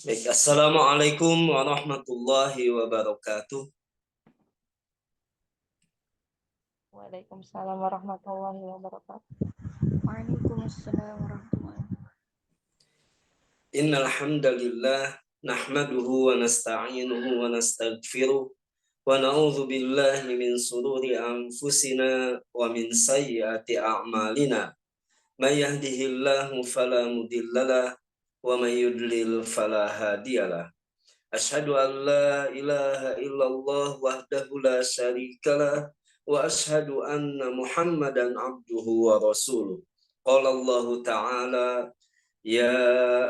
Baik, Assalamualaikum warahmatullahi wabarakatuh. Waalaikumsalam warahmatullahi wabarakatuh. Waalaikumsalam warahmatullahi Innal hamdalillah nahmaduhu wa nasta'inuhu wa nastaghfiruh wa na'udzu billahi min sururi anfusina wa min sayyiati a'malina. May yahdihillahu fala mudhillalah wa may yudlil fala hadiyalah. Asyhadu an la ilaha illallah wahdahu la syarikalah wa asyhadu anna Muhammadan abduhu wa rasuluh. Qala Allah Ta'ala ya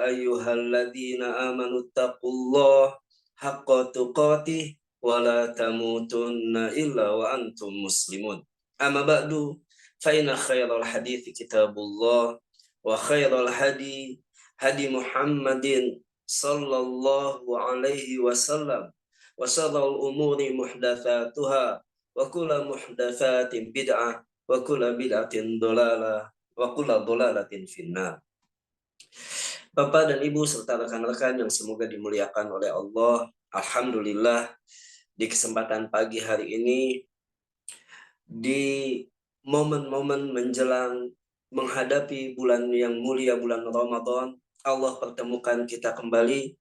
ayyuhalladzina amanu taqullaha haqqa tuqatih wa la tamutunna illa wa antum muslimun. Amma ba'du fa inna khairal hadithi kitabullah wa khairal hadi hadi Muhammadin sallallahu alaihi wasallam wa syarrul umuri muhdatsatuha wa kullu muhdatsatin bid'ah wa kullu bid'atin dhalalah wa kullu dhalalatin finnar. Bapak dan Ibu serta rekan-rekan yang semoga dimuliakan oleh Allah, alhamdulillah di kesempatan pagi hari ini di momen-momen menjelang menghadapi bulan yang mulia, bulan Ramadan, Allah pertemukan kita kembali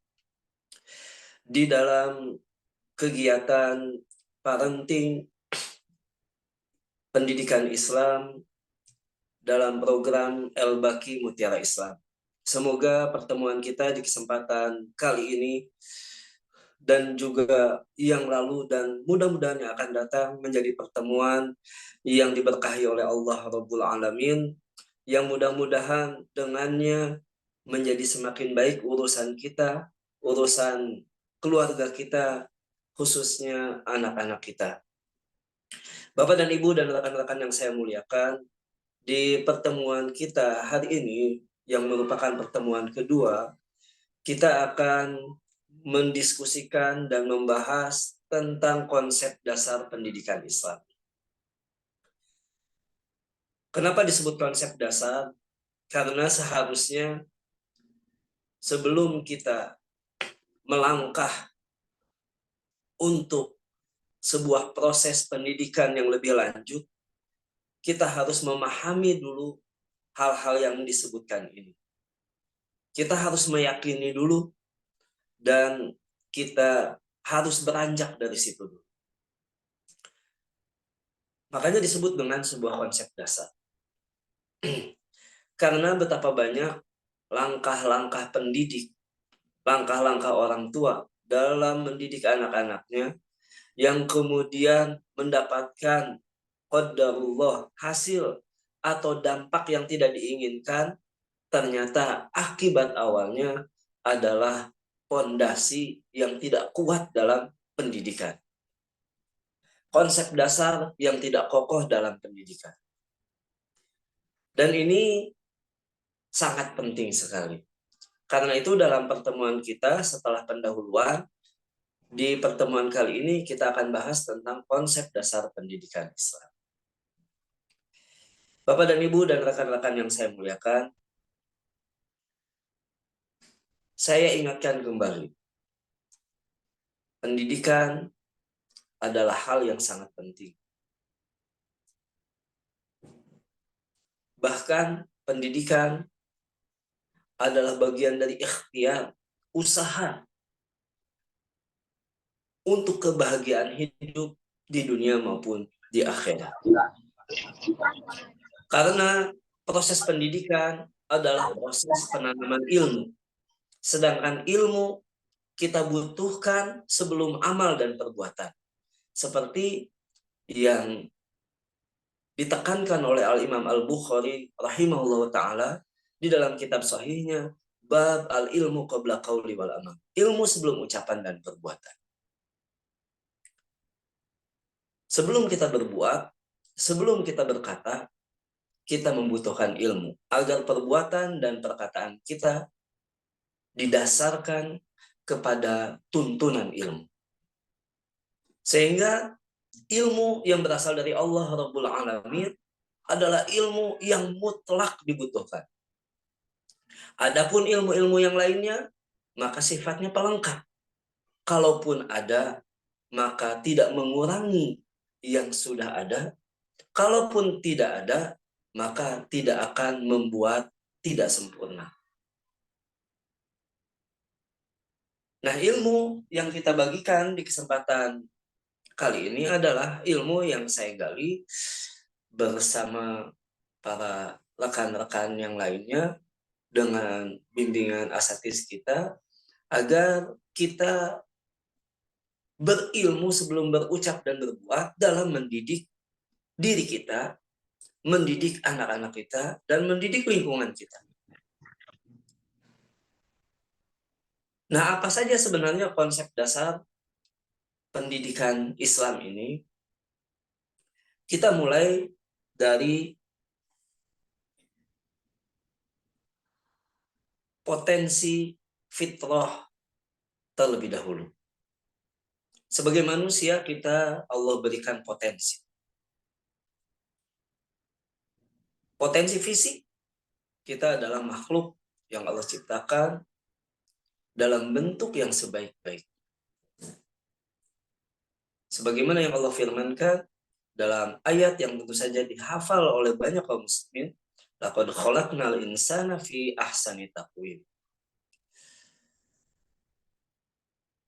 di dalam kegiatan parenting pendidikan Islam dalam program El-Baqi Mutiara Islam. Semoga pertemuan kita di kesempatan kali ini dan juga yang lalu dan mudah-mudahan yang akan datang menjadi pertemuan yang diberkahi oleh Allah Rabbul Alamin, yang mudah-mudahan dengannya menjadi semakin baik urusan kita, urusan keluarga kita, khususnya anak-anak kita. Bapak dan Ibu dan rekan-rekan yang saya muliakan, di pertemuan kita hari ini yang merupakan pertemuan kedua, kita akan mendiskusikan dan membahas tentang konsep dasar pendidikan Islam. Kenapa disebut konsep dasar? Karena seharusnya sebelum kita melangkah untuk sebuah proses pendidikan yang lebih lanjut, kita harus memahami dulu hal-hal yang disebutkan ini. Kita harus meyakini dulu dan kita harus beranjak dari situ dulu. Makanya disebut dengan sebuah konsep dasar. Karena betapa banyak langkah-langkah pendidik, langkah-langkah orang tua dalam mendidik anak-anaknya yang kemudian mendapatkan qadarullah, hasil atau dampak yang tidak diinginkan, ternyata akibat awalnya adalah fondasi yang tidak kuat dalam pendidikan. Konsep dasar yang tidak kokoh dalam pendidikan. Dan ini sangat penting sekali. Karena itu dalam pertemuan kita setelah pendahuluan, di pertemuan kali ini kita akan bahas tentang konsep dasar pendidikan Islam. Bapak dan Ibu dan rekan-rekan yang saya muliakan, saya ingatkan kembali, pendidikan adalah hal yang sangat penting. Bahkan pendidikan adalah bagian dari ikhtiar, usaha untuk kebahagiaan hidup di dunia maupun di akhirat. Karena proses pendidikan adalah proses penanaman ilmu. Sedangkan ilmu kita butuhkan sebelum amal dan perbuatan. Seperti yang ditekankan oleh Al-Imam Al-Bukhari rahimahullah ta'ala di dalam kitab sahihnya, bab al-ilmu qabla qawli wal amal. Ilmu sebelum ucapan dan perbuatan. Sebelum kita berbuat, sebelum kita berkata, kita membutuhkan ilmu agar perbuatan dan perkataan kita didasarkan kepada tuntunan ilmu. Sehingga ilmu yang berasal dari Allah Rabbul Alamin adalah ilmu yang mutlak dibutuhkan. Adapun ilmu-ilmu yang lainnya maka sifatnya pelengkap. Kalaupun ada, maka tidak mengurangi yang sudah ada. Kalaupun tidak ada, maka tidak akan membuat tidak sempurna. Nah, ilmu yang kita bagikan di kesempatan kali ini adalah ilmu yang saya gali bersama para rekan-rekan yang lainnya dengan bimbingan asatidz kita, agar kita berilmu sebelum berucap dan berbuat dalam mendidik diri kita, mendidik anak-anak kita, dan mendidik lingkungan kita. Nah, apa saja sebenarnya konsep dasar pendidikan Islam ini? Kita mulai dari potensi fitrah terlebih dahulu. Sebagai manusia, kita Allah berikan potensi. Potensi fisik, kita adalah makhluk yang Allah ciptakan dalam bentuk yang sebaik-baik. Sebagaimana yang Allah firmankan dalam ayat yang tentu saja dihafal oleh banyak kaum muslimin, laqad khalaqnal insana fi ahsani taqwim.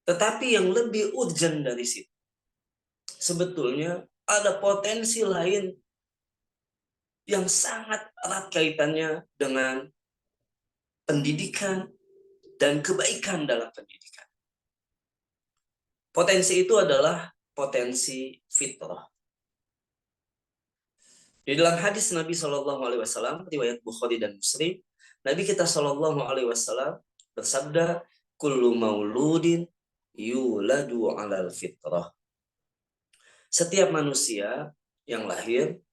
Tetapi yang lebih urgent dari situ, sebetulnya ada potensi lain yang sangat erat kaitannya dengan pendidikan dan kebaikan dalam pendidikan. Potensi itu adalah potensi fitrah. Di dalam hadis Nabi Shallallahu Alaihi Wasallam, riwayat Bukhari dan Muslim, Nabi kita Shallallahu Alaihi Wasallam bersabda, "Kullu mauludin yuladu alal fitrah." Setiap manusia yang lahir,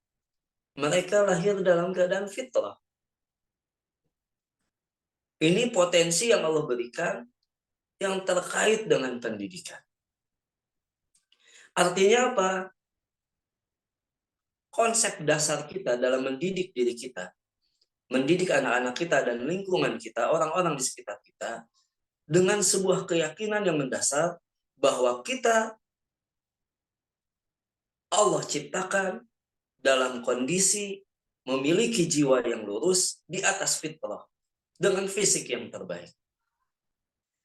mereka lahir dalam keadaan fitrah. Ini potensi yang Allah berikan yang terkait dengan pendidikan. Artinya apa? Konsep dasar kita dalam mendidik diri kita, mendidik anak-anak kita dan lingkungan kita, orang-orang di sekitar kita, dengan sebuah keyakinan yang mendasar bahwa kita Allah ciptakan dalam kondisi memiliki jiwa yang lurus di atas fitrah dengan fisik yang terbaik.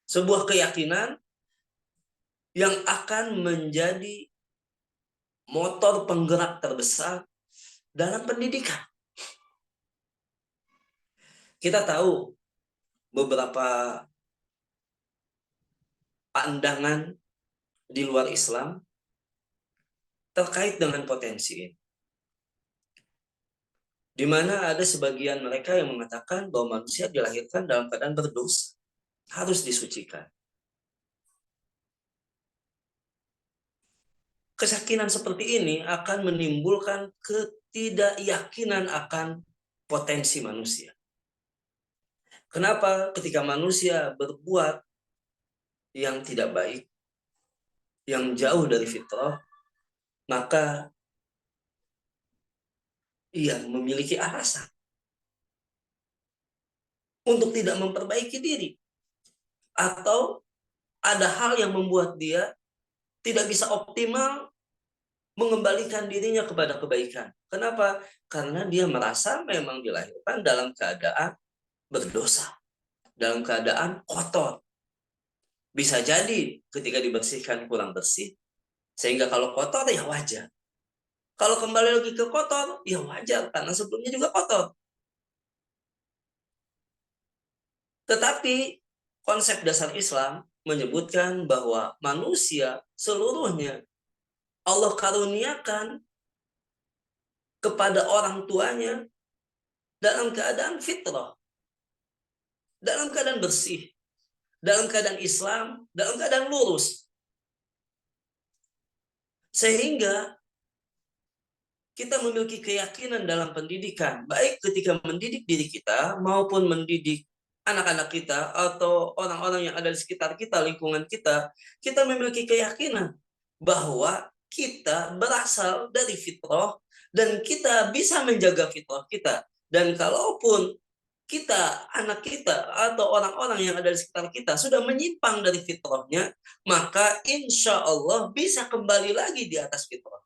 Sebuah keyakinan yang akan menjadi motor penggerak terbesar dalam pendidikan. Kita tahu beberapa pandangan di luar Islam terkait dengan potensi ini. Di mana ada sebagian mereka yang mengatakan bahwa manusia dilahirkan dalam keadaan berdosa, harus disucikan. Keyakinan seperti ini akan menimbulkan ketidakyakinan akan potensi manusia. Kenapa? Ketika manusia berbuat yang tidak baik, yang jauh dari fitrah, maka ia memiliki alasan untuk tidak memperbaiki diri. Atau ada hal yang membuat dia tidak bisa optimal mengembalikan dirinya kepada kebaikan. Kenapa? Karena dia merasa memang dilahirkan dalam keadaan berdosa, dalam keadaan kotor. Bisa jadi ketika dibersihkan kurang bersih, sehingga kalau kotor ya wajar. Kalau kembali lagi ke kotor, ya wajar, karena sebelumnya juga kotor. Tetapi konsep dasar Islam menyebutkan bahwa manusia seluruhnya Allah karuniakan kepada orang tuanya dalam keadaan fitrah, dalam keadaan bersih, dalam keadaan Islam, dalam keadaan lurus. Sehingga kita memiliki keyakinan dalam pendidikan, baik ketika mendidik diri kita maupun mendidik anak-anak kita atau orang-orang yang ada di sekitar kita, lingkungan kita, kita memiliki keyakinan bahwa kita berasal dari fitrah dan kita bisa menjaga fitrah kita. Dan kalaupun kita, anak kita, atau orang-orang yang ada di sekitar kita sudah menyimpang dari fitrahnya, maka insya Allah bisa kembali lagi di atas fitrah.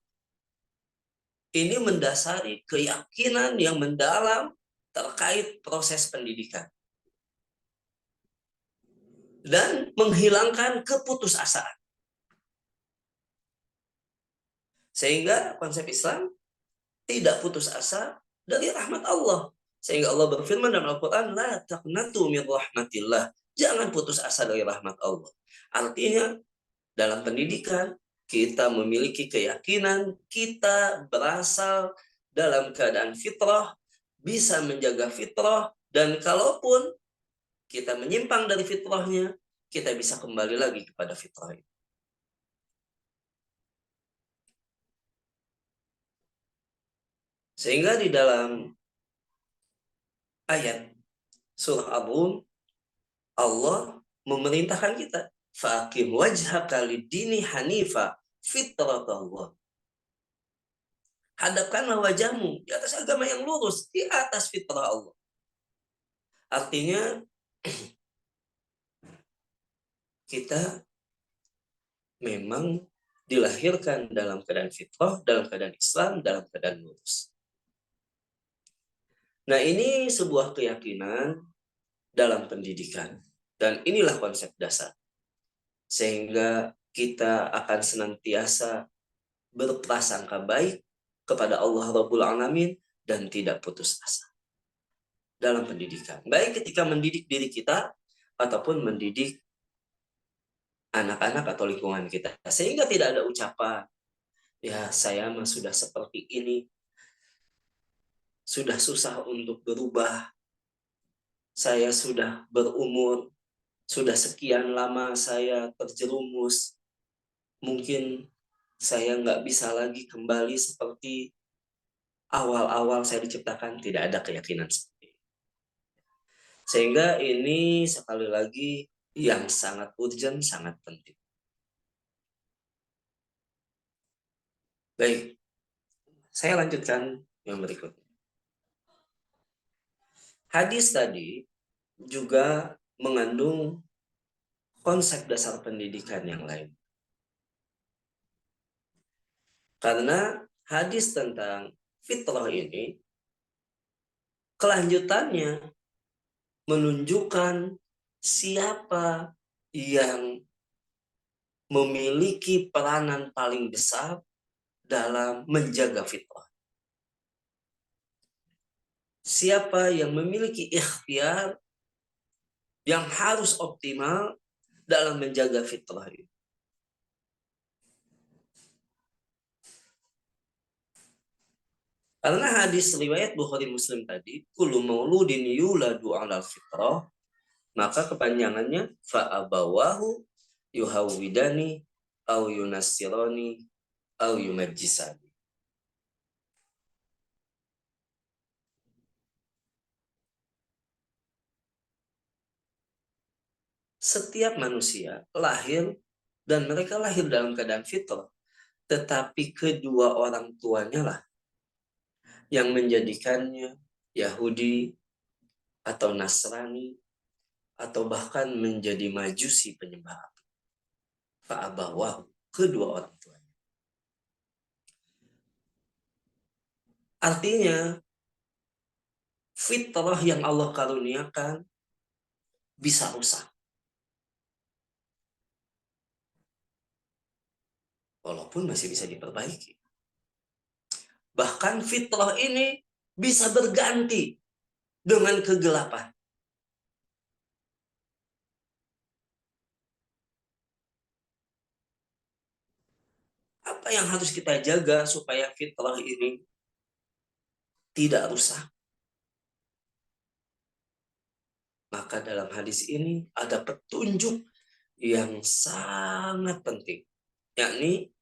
Ini mendasari keyakinan yang mendalam terkait proses pendidikan. Dan menghilangkan keputusasaan. Sehingga konsep Islam tidak putus asa dari rahmat Allah. Sehingga Allah berfirman dalam Al-Quran, La taqnatu min rahmatillah. Jangan putus asa dari rahmat Allah. Artinya, dalam pendidikan, kita memiliki keyakinan, kita berasal dalam keadaan fitrah, bisa menjaga fitrah, dan kalaupun kita menyimpang dari fitrahnya, kita bisa kembali lagi kepada fitrah itu. Sehingga di dalam ayat surah Ar-Rum, Allah memerintahkan kita, faqim wajhaka lid-dini hanifa fitratallah. Hadapkanlah wajahmu di atas agama yang lurus, di atas fitrah Allah. Artinya kita memang dilahirkan dalam keadaan fitrah, dalam keadaan Islam, dalam keadaan lurus. Nah, ini sebuah keyakinan dalam pendidikan. Dan inilah konsep dasar. Sehingga kita akan senantiasa berprasangka baik kepada Allah Rabbul Alamin dan tidak putus asa dalam pendidikan. Baik ketika mendidik diri kita ataupun mendidik anak-anak atau lingkungan kita. Sehingga tidak ada ucapan, ya saya mah sudah seperti ini, sudah susah untuk berubah, saya sudah berumur, sudah sekian lama saya terjerumus, mungkin saya nggak bisa lagi kembali seperti awal-awal saya diciptakan. Tidak ada keyakinan seperti itu. Sehingga ini sekali lagi yang sangat urgent, sangat penting. Baik, saya lanjutkan yang berikutnya. Hadis tadi juga mengandung konsep dasar pendidikan yang lain. Karena hadis tentang fitrah ini, kelanjutannya menunjukkan siapa yang memiliki peranan paling besar dalam menjaga fitrah. Siapa yang memiliki ikhtiar yang harus optimal dalam menjaga fitrah itu. Karena hadis riwayat Bukhari Muslim tadi, kullu mauludin yuladu 'alal fitrah, maka kepanjangannya fa'abawahu yuhawwidani au yunassirani au yumajjisani. Setiap manusia lahir dan mereka lahir dalam keadaan fitrah, tetapi kedua orang tuanya lah yang menjadikannya Yahudi atau Nasrani atau bahkan menjadi Majusi penyembah api. Fa'abawahu, kedua orang tuanya. Artinya fitrah yang Allah karuniakan bisa rusak. Walaupun masih bisa diperbaiki. Bahkan fitrah ini bisa berganti dengan kegelapan. Apa yang harus kita jaga supaya fitrah ini tidak rusak? Maka dalam hadis ini ada petunjuk yang sangat penting, yakni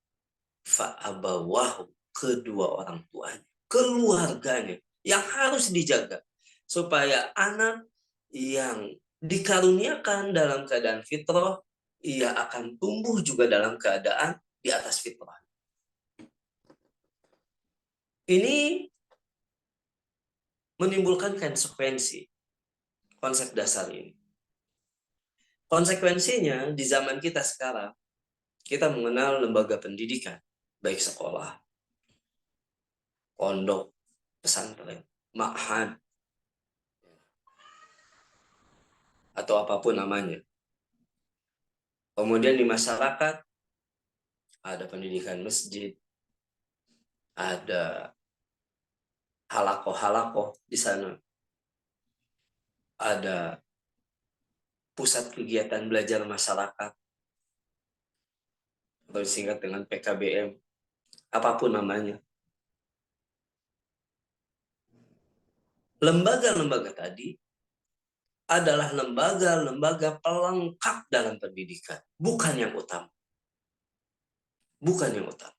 fa'abawahu, kedua orang tuanya, keluarganya yang harus dijaga supaya anak yang dikaruniakan dalam keadaan fitrah, ia akan tumbuh juga dalam keadaan di atas fitrah. Ini menimbulkan konsekuensi. konsep dasar ini. Konsekuensinya di zaman kita sekarang, kita mengenal lembaga pendidikan, baik sekolah, pondok, pesantren, ma'had, atau apapun namanya. Kemudian di masyarakat, ada pendidikan masjid, ada halakoh-halakoh di sana, ada pusat kegiatan belajar masyarakat, atau disingkat dengan PKBM, apapun namanya. Lembaga-lembaga tadi adalah lembaga-lembaga pelengkap dalam pendidikan, bukan yang utama. Bukan yang utama.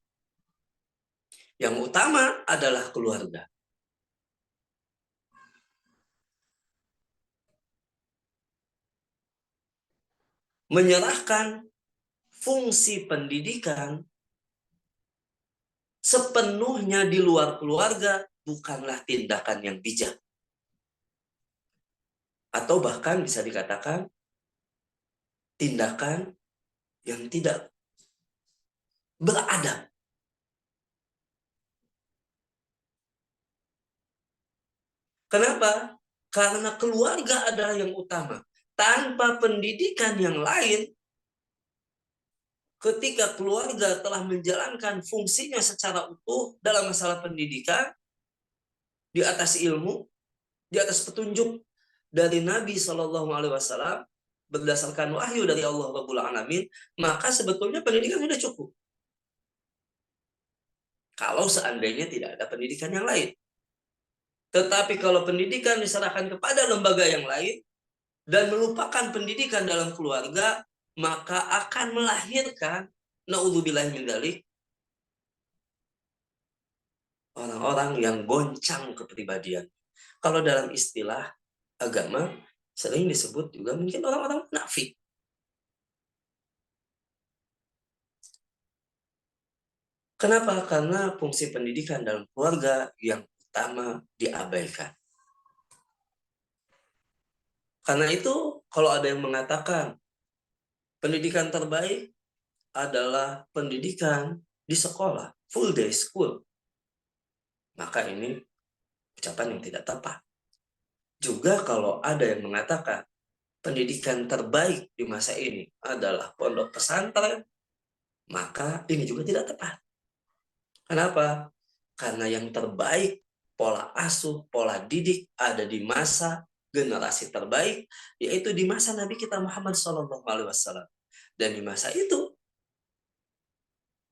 Yang utama adalah keluarga. Menyerahkan fungsi pendidikan sepenuhnya di luar keluarga bukanlah tindakan yang bijak. Atau bahkan bisa dikatakan tindakan yang tidak beradab. Kenapa? Karena keluarga adalah yang utama. Tanpa pendidikan yang lain, ketika keluarga telah menjalankan fungsinya secara utuh dalam masalah pendidikan, di atas ilmu, di atas petunjuk dari Nabi SAW, berdasarkan wahyu dari Allah Rabbul Alamin, maka sebetulnya pendidikan sudah cukup. Kalau seandainya tidak ada pendidikan yang lain. Tetapi kalau pendidikan diserahkan kepada lembaga yang lain dan melupakan pendidikan dalam keluarga, maka akan melahirkan naudzubillahi min dzalik orang-orang yang goncang kepribadian. Kalau dalam istilah agama sering disebut juga mungkin orang-orang munafik. Kenapa? Karena fungsi pendidikan dalam keluarga yang utama diabaikan. Karena itu, kalau ada yang mengatakan pendidikan terbaik adalah pendidikan di sekolah, full day school, maka ini ucapan yang tidak tepat. Juga kalau ada yang mengatakan pendidikan terbaik di masa ini adalah pondok pesantren, maka ini juga tidak tepat. Kenapa? Karena yang terbaik, pola asuh, pola didik ada di masa generasi terbaik, yaitu di masa Nabi kita Muhammad SAW. Dan di masa itu,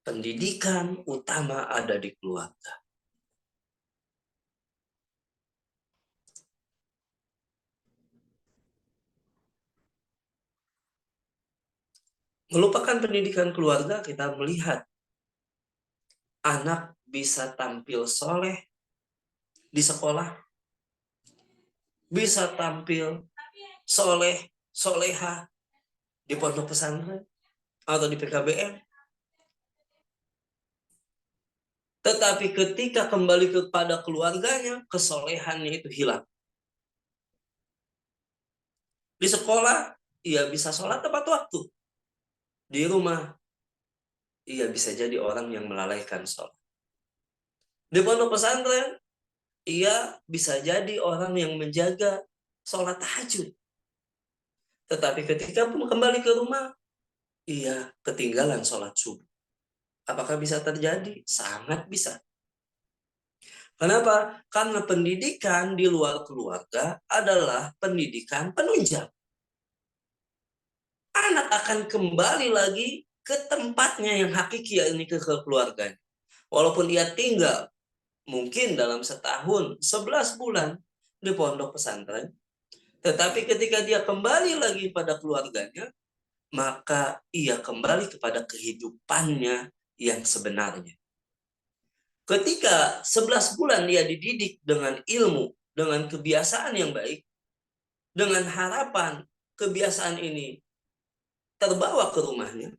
pendidikan utama ada di keluarga. Melupakan pendidikan keluarga, kita melihat anak bisa tampil soleh di sekolah, bisa tampil soleh, soleha di pondok pesantren atau di PKBM. Tetapi ketika kembali kepada keluarganya, kesolehannya itu hilang. Di sekolah, ia bisa sholat tepat waktu. Di rumah, ia bisa jadi orang yang melalaikan sholat. Di pondok pesantren, ia bisa jadi orang yang menjaga sholat tahajud. Tetapi ketika kembali ke rumah, ia ketinggalan sholat subuh. Apakah bisa terjadi? Sangat bisa. Kenapa? Karena pendidikan di luar keluarga adalah pendidikan penunjang. Anak akan kembali lagi ke tempatnya yang hakiki, ini ke keluarganya. Walaupun ia tinggal mungkin dalam setahun 11 bulan di pondok pesantren, tetapi ketika dia kembali lagi pada keluarganya, maka ia kembali kepada kehidupannya yang sebenarnya. Ketika 11 bulan dia dididik dengan ilmu, dengan kebiasaan yang baik, dengan harapan kebiasaan ini terbawa ke rumahnya,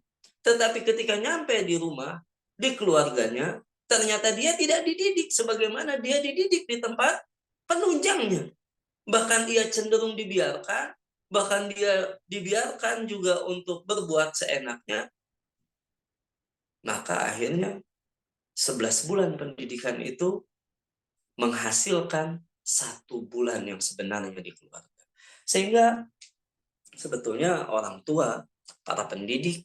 tetapi ketika nyampe di rumah, di keluarganya, ternyata dia tidak dididik sebagaimana dia dididik di tempat penunjangnya. bahkan ia cenderung dibiarkan, bahkan dia dibiarkan juga untuk berbuat seenaknya, maka akhirnya 11 bulan pendidikan itu menghasilkan 1 bulan yang sebenarnya di keluarga. Sehingga sebetulnya orang tua, para pendidik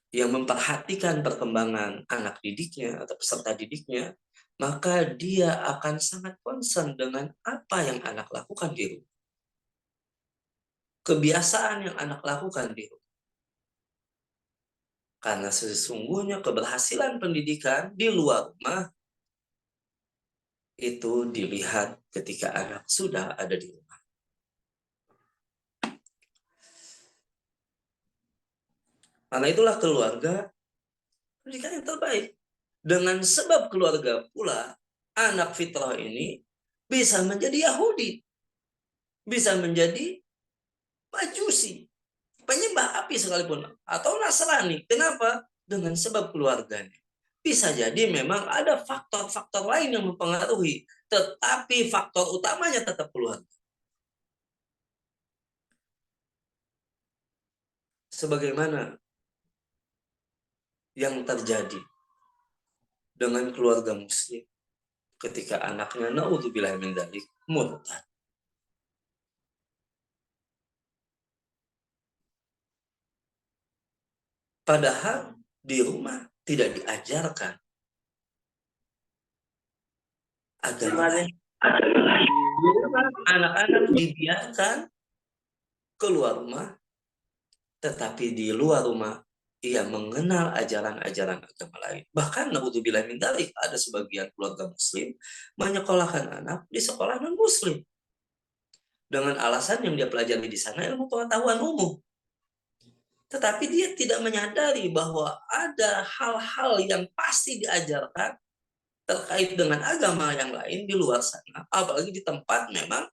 yang memperhatikan perkembangan anak didiknya atau peserta didiknya, maka dia akan sangat concern dengan apa yang anak lakukan di rumah. Kebiasaan yang anak lakukan di rumah. Karena sesungguhnya keberhasilan pendidikan di luar rumah itu dilihat ketika anak sudah ada di rumah. Karena itulah keluarga pendidikan yang terbaik. Dengan sebab keluarga pula, anak fitrah ini bisa menjadi Yahudi, bisa menjadi Majusi, penyembah api sekalipun, atau Nasrani. Kenapa? Dengan sebab keluarganya. Bisa jadi memang ada faktor-faktor lain yang mempengaruhi, tetapi faktor utamanya tetap keluarga. Sebagaimana yang terjadi dengan keluarga muslim ketika anaknya naudzubillah min dzalik murtad. Padahal di rumah tidak diajarkan agama lain. Anak-anak dibiarkan keluar rumah, tetapi di luar rumah ia mengenal ajaran-ajaran agama lain. Bahkan naudzubillah min dzalik ada sebagian keluarga muslim menyekolahkan anak di sekolah non muslim dengan alasan yang dia pelajari di sana ilmu pengetahuan umum. Tetapi dia tidak menyadari bahwa ada hal-hal yang pasti diajarkan terkait dengan agama yang lain di luar sana, apalagi di tempat memang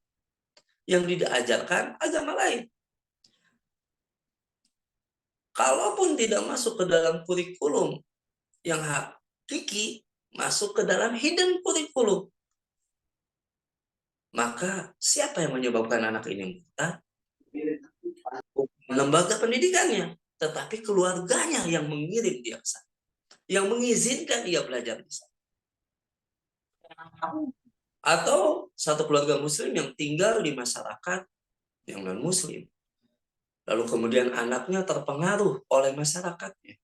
yang diajarkan agama lain. Kalaupun tidak masuk ke dalam kurikulum yang hakiki, masuk ke dalam hidden kurikulum, maka siapa yang menyebabkan anak ini murtad? Lembaga pendidikannya, tetapi keluarganya yang mengirim dia ke sana, yang mengizinkan dia belajar di sana. Atau satu keluarga muslim yang tinggal di masyarakat yang non muslim, lalu kemudian anaknya terpengaruh oleh masyarakatnya,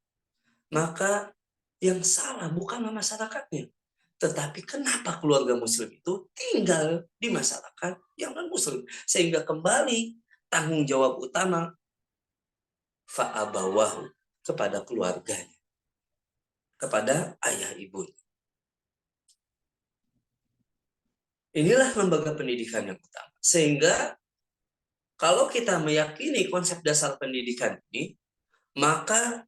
maka yang salah bukanlah masyarakatnya, tetapi kenapa keluarga muslim itu tinggal di masyarakat yang non muslim, sehingga kembali tanggung jawab utama fa'abawahu kepada keluarganya, kepada ayah ibunya. Inilah lembaga pendidikan yang utama. Sehingga kalau kita meyakini konsep dasar pendidikan ini, maka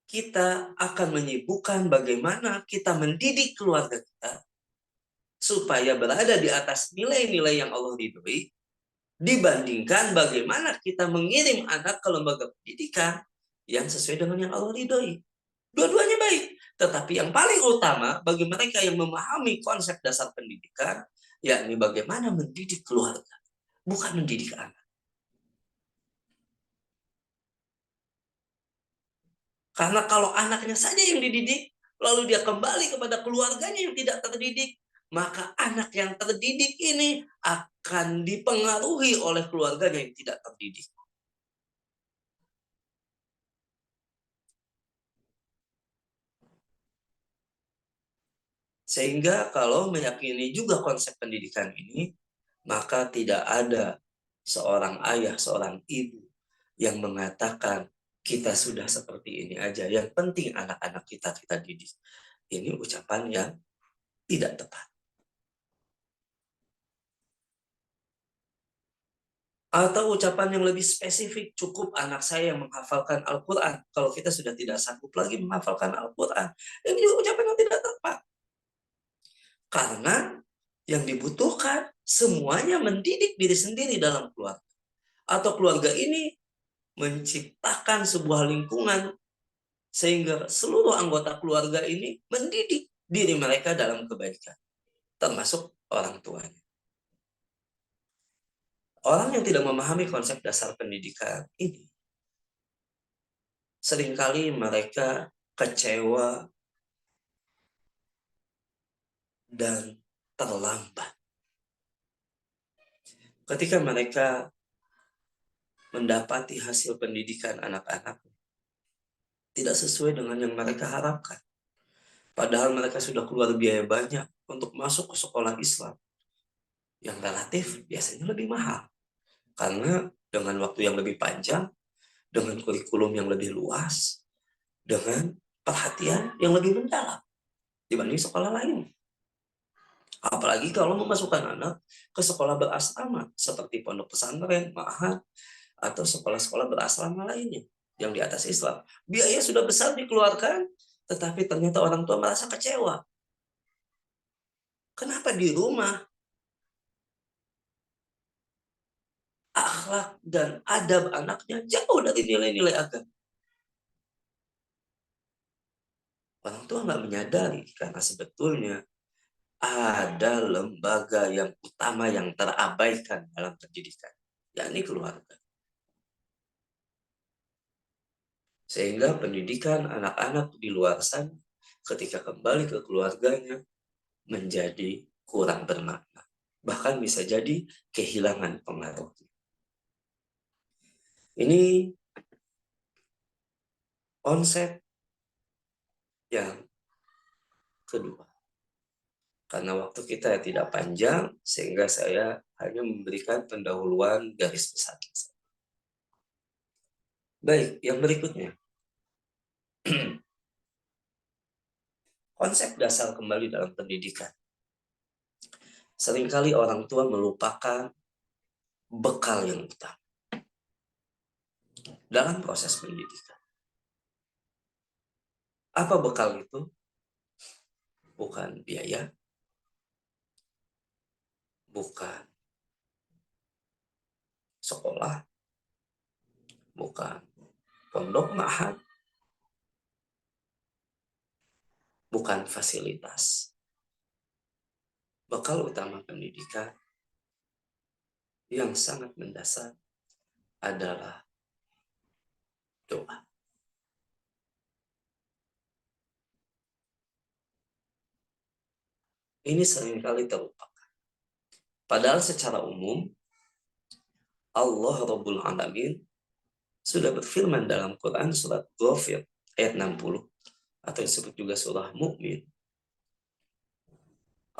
kita akan menyibukkan bagaimana kita mendidik keluarga kita supaya berada di atas nilai-nilai yang Allah ridhoi, dibandingkan bagaimana kita mengirim anak ke lembaga pendidikan yang sesuai dengan yang Allah ridhoi. Dua-duanya baik. Tetapi yang paling utama bagi mereka yang memahami konsep dasar pendidikan, yakni bagaimana mendidik keluarga, bukan mendidik anak. Karena kalau anaknya saja yang dididik, lalu dia kembali kepada keluarganya yang tidak terdidik, maka anak yang terdidik ini akan dipengaruhi oleh keluarganya yang tidak terdidik. Sehingga kalau meyakini juga konsep pendidikan ini, maka tidak ada seorang ayah, seorang ibu yang mengatakan kita sudah seperti ini aja, yang penting anak-anak kita didik. Ini ucapan yang tidak tepat. Atau ucapan yang lebih spesifik, cukup anak saya yang menghafalkan Al-Quran. Kalau kita sudah tidak sanggup lagi menghafalkan Al-Quran, ini ucapan yang tidak tepat. Karena yang dibutuhkan semuanya mendidik diri sendiri dalam keluarga. Atau keluarga ini menciptakan sebuah lingkungan sehingga seluruh anggota keluarga ini mendidik diri mereka dalam kebaikan, termasuk orang tuanya. Orang yang tidak memahami konsep dasar pendidikan ini, seringkali mereka kecewa dan terlambat ketika mereka mendapati hasil pendidikan anak-anak tidak sesuai dengan yang mereka harapkan. Padahal mereka sudah keluar biaya banyak untuk masuk ke sekolah Islam yang relatif biasanya lebih mahal. Karena dengan waktu yang lebih panjang, dengan kurikulum yang lebih luas, dengan perhatian yang lebih mendalam dibanding sekolah lain. Apalagi kalau memasukkan anak ke sekolah berasrama seperti pondok pesantren, ma'had, atau sekolah-sekolah berasrama lainnya yang di atas Islam. Biaya sudah besar dikeluarkan, tetapi ternyata orang tua merasa kecewa. Kenapa di rumah akhlak dan adab anaknya jauh dari nilai-nilai agama? Orang tua nggak menyadari karena sebetulnya ada lembaga yang utama yang terabaikan dalam pendidikan, yakni keluarga. Sehingga pendidikan anak-anak di luar sana ketika kembali ke keluarganya menjadi kurang bermakna. Bahkan bisa jadi kehilangan pengaruhnya. Ini konsep yang kedua. Karena waktu kita tidak panjang, sehingga saya hanya memberikan pendahuluan garis besar. Baik, yang berikutnya. Konsep dasar kembali dalam pendidikan. Seringkali orang tua melupakan bekal yang utama dalam proses pendidikan. Apa bekal itu? Bukan biaya, bukan sekolah, bukan pondok ma'had, bukan fasilitas. Bekal utama pendidikan yang sangat mendasar adalah doa. Ini seringkali terlupakan. Padahal secara umum, Allah Rabbul Alamin sudah berfirman dalam Quran surat Ghafir ayat 60 atau disebut juga surah Mu'min.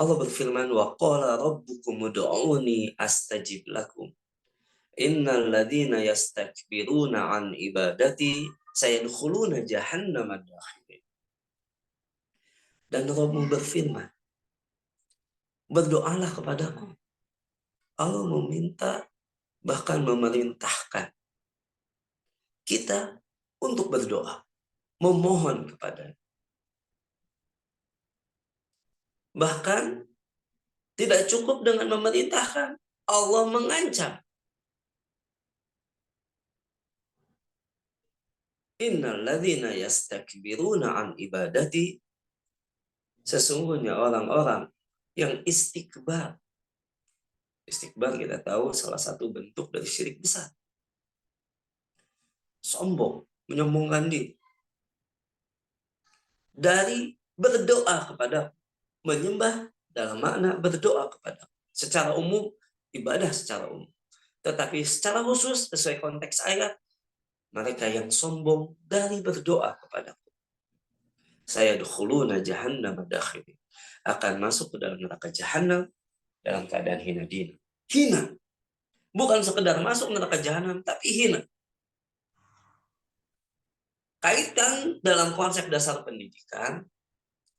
Allah berfirman, wa qala rabbukum ud'uni astajib lakum. Innal ladzina yastakbiruna an ibadati sayadkhuluna jahannama dakhirin. Dan Rabbmu berfirman, berdoalah kepadaku. Allah meminta, bahkan memerintahkan kita untuk berdoa, memohon kepada. Bahkan tidak cukup dengan memerintahkan, Allah mengancam. Innal ladzina yastakbiruna an ibadati, sesungguhnya orang-orang yang istikbar. Istikbar kita tahu salah satu bentuk dari syirik besar. Sombong, menyombongkan diri. Dari berdoa kepada, menyembah dalam makna berdoa kepada. Secara umum, ibadah secara umum. Tetapi secara khusus, sesuai konteks ayat, mereka yang sombong dari berdoa kepadaku. Saya dukhuluna jahannam dakhirin. Akan masuk ke dalam neraka jahanam dalam keadaan hina dina. Hina. Bukan sekedar masuk neraka jahanam, tapi hina. Kaitan dalam konsep dasar pendidikan,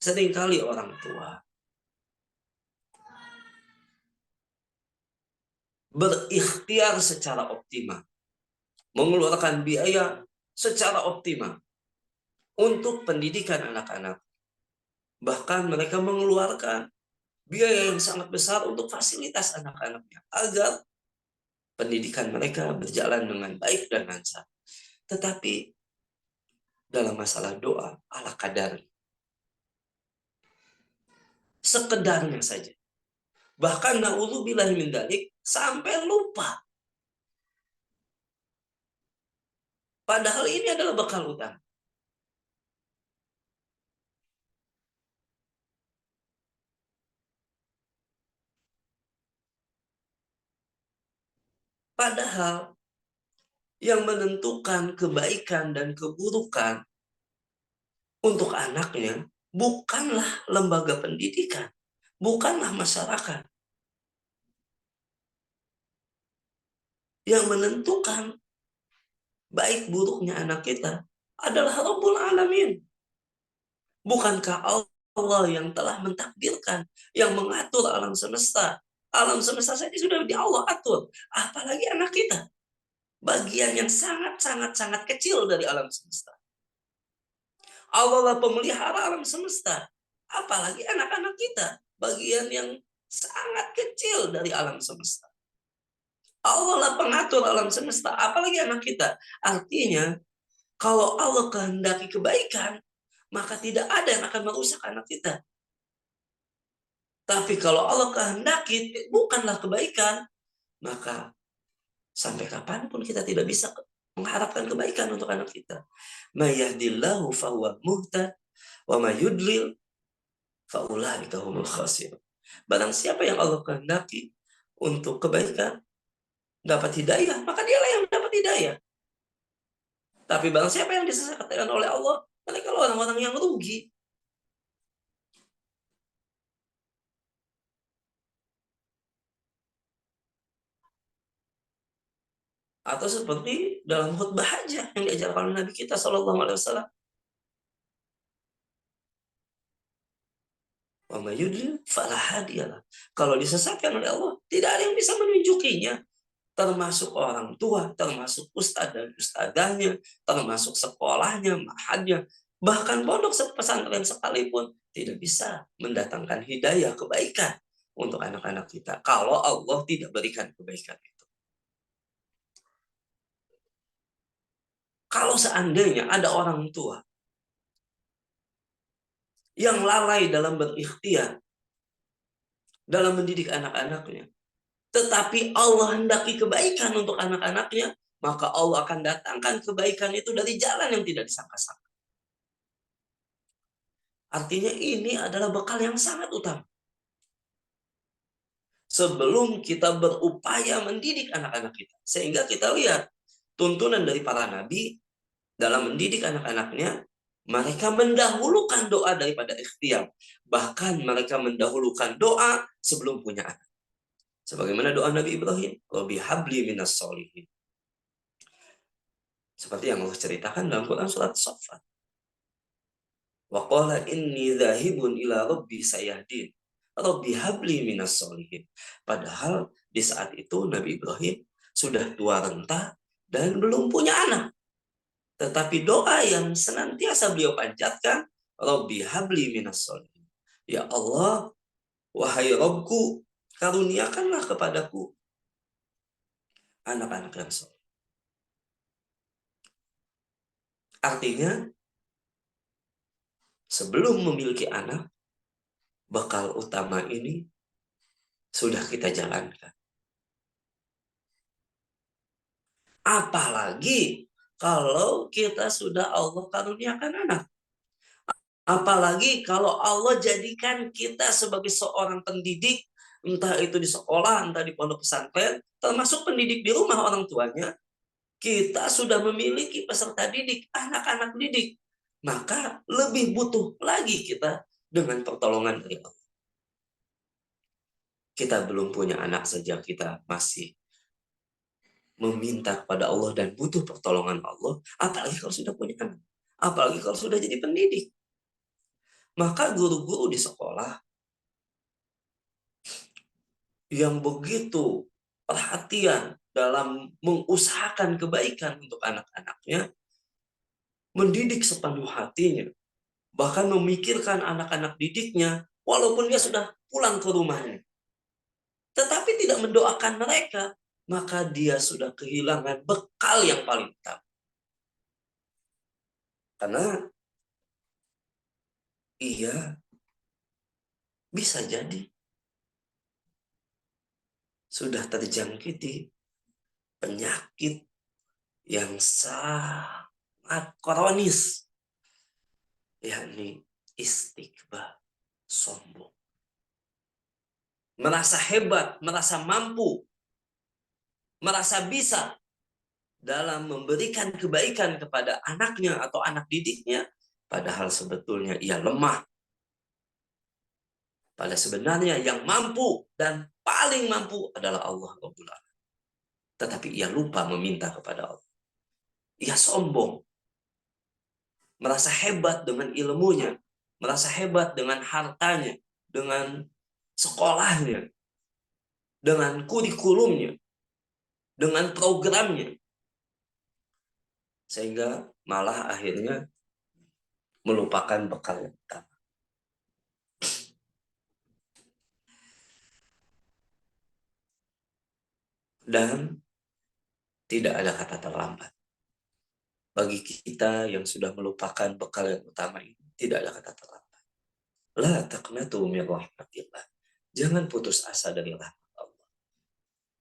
seringkali orang tua berikhtiar secara optimal, mengeluarkan biaya secara optimal untuk pendidikan anak-anak. Bahkan mereka mengeluarkan biaya yang sangat besar untuk fasilitas anak-anaknya agar pendidikan mereka berjalan dengan baik dan lancar. Tetapi dalam masalah doa, ala kadar. Sekedarnya saja. Bahkan na'udzubillahi min dzalik, sampai lupa Padahal ini adalah bekal utama. Padahal yang menentukan kebaikan dan keburukan untuk anaknya bukanlah lembaga pendidikan, bukanlah masyarakat. Yang menentukan baik buruknya anak kita adalah Rabbul Alamin. Bukankah Allah yang telah mentakdirkan, yang mengatur alam semesta? Alam semesta saja sudah di Allah atur, apalagi anak kita. Bagian yang sangat kecil dari alam semesta. Allah lah pemelihara alam semesta. Apalagi anak-anak kita. Bagian yang sangat kecil dari alam semesta. Allah lah pengatur alam semesta. Apalagi anak kita. Artinya, kalau Allah kehendaki kebaikan, maka tidak ada yang akan merusak anak kita. Tapi kalau Allah kehendaki bukanlah kebaikan, maka sampai kapanpun kita tidak bisa mengharapkan kebaikan untuk anak kita. Mayahdillahu fahuwa muhtad wa mayudlil faulaika humul khasirun. Barang siapa yang Allah kehendaki untuk kebaikan dapat hidayah, maka dialah yang dapat hidayah. Tapi barang siapa yang disesatkan oleh Allah, mereka orang-orang yang rugi. Atau seperti dalam khutbah hajah yang diajarkan oleh Nabi kita Shallallahu Alaihi Wasallam. Kalau disesatkan oleh Allah, tidak ada yang bisa menunjukinya. Termasuk orang tua, termasuk ustadz dan ustadzahnya, termasuk sekolahnya, mahadnya, bahkan pondok pesantren sekalipun tidak bisa mendatangkan hidayah kebaikan untuk anak-anak kita kalau Allah tidak berikan kebaikan itu. Kalau seandainya ada orang tua yang lalai dalam berikhtiar dalam mendidik anak-anaknya, tetapi Allah hendaki kebaikan untuk anak-anaknya, maka Allah akan datangkan kebaikan itu dari jalan yang tidak disangka-sangka. Artinya ini adalah bekal yang sangat utama. Sebelum kita berupaya mendidik anak-anak kita. Sehingga kita lihat tuntunan dari para nabi dalam mendidik anak-anaknya, mereka mendahulukan doa daripada ikhtiar. Bahkan mereka mendahulukan doa sebelum punya anak. Sebagaimana doa Nabi Ibrahim, Rabbi habli minas solihin. Seperti yang Allah ceritakan dalam Quran surat Saffat. Wa qala inni dzahibun ila rabbi sayahdin. Rabbi habli minas solihin. Padahal di saat itu Nabi Ibrahim sudah tua renta dan belum punya anak. Tetapi doa yang senantiasa beliau panjatkan, Rabbi habli minas solihin. Ya Allah, wahai Rabbku, karuniakanlah kepadaku anak-anak yang soleh. Artinya, sebelum memiliki anak, bekal utama ini sudah kita jalankan. Apalagi kalau kita sudah Allah karuniakan anak. Apalagi kalau Allah jadikan kita sebagai seorang pendidik, entah itu di sekolah, entah di pondok pesantren, termasuk pendidik di rumah orang tuanya, kita sudah memiliki peserta didik, anak-anak didik. Maka lebih butuh lagi kita dengan pertolongan dari Allah. Kita belum punya anak saja, kita masih meminta kepada Allah dan butuh pertolongan Allah, apalagi kalau sudah punya anak, apalagi kalau sudah jadi pendidik. Maka guru-guru di sekolah yang begitu perhatian dalam mengusahakan kebaikan untuk anak-anaknya, mendidik sepenuh hatinya, bahkan memikirkan anak-anak didiknya walaupun dia sudah pulang ke rumahnya, tetapi tidak mendoakan mereka, maka dia sudah kehilangan bekal yang paling utama. Karena ia bisa jadi sudah terjangkiti penyakit yang sangat kronis, yakni istikbar, sombong. Merasa hebat, merasa mampu, merasa bisa dalam memberikan kebaikan kepada anaknya atau anak didiknya, padahal sebetulnya ia lemah. Pada sebenarnya yang mampu dan paling mampu adalah Allah Rabbul Alamin. Tetapi ia lupa meminta kepada Allah. Ia sombong. Merasa hebat dengan ilmunya. Merasa hebat dengan hartanya. Dengan sekolahnya. Dengan kurikulumnya. Dengan programnya. Sehingga malah akhirnya melupakan bekal yang utama. Dan tidak ada kata terlambat. Bagi kita yang sudah melupakan bekal yang utama ini, tidak ada kata terlambat. La taqnatu min rahmatillah. Jangan putus asa dari rahmat Allah.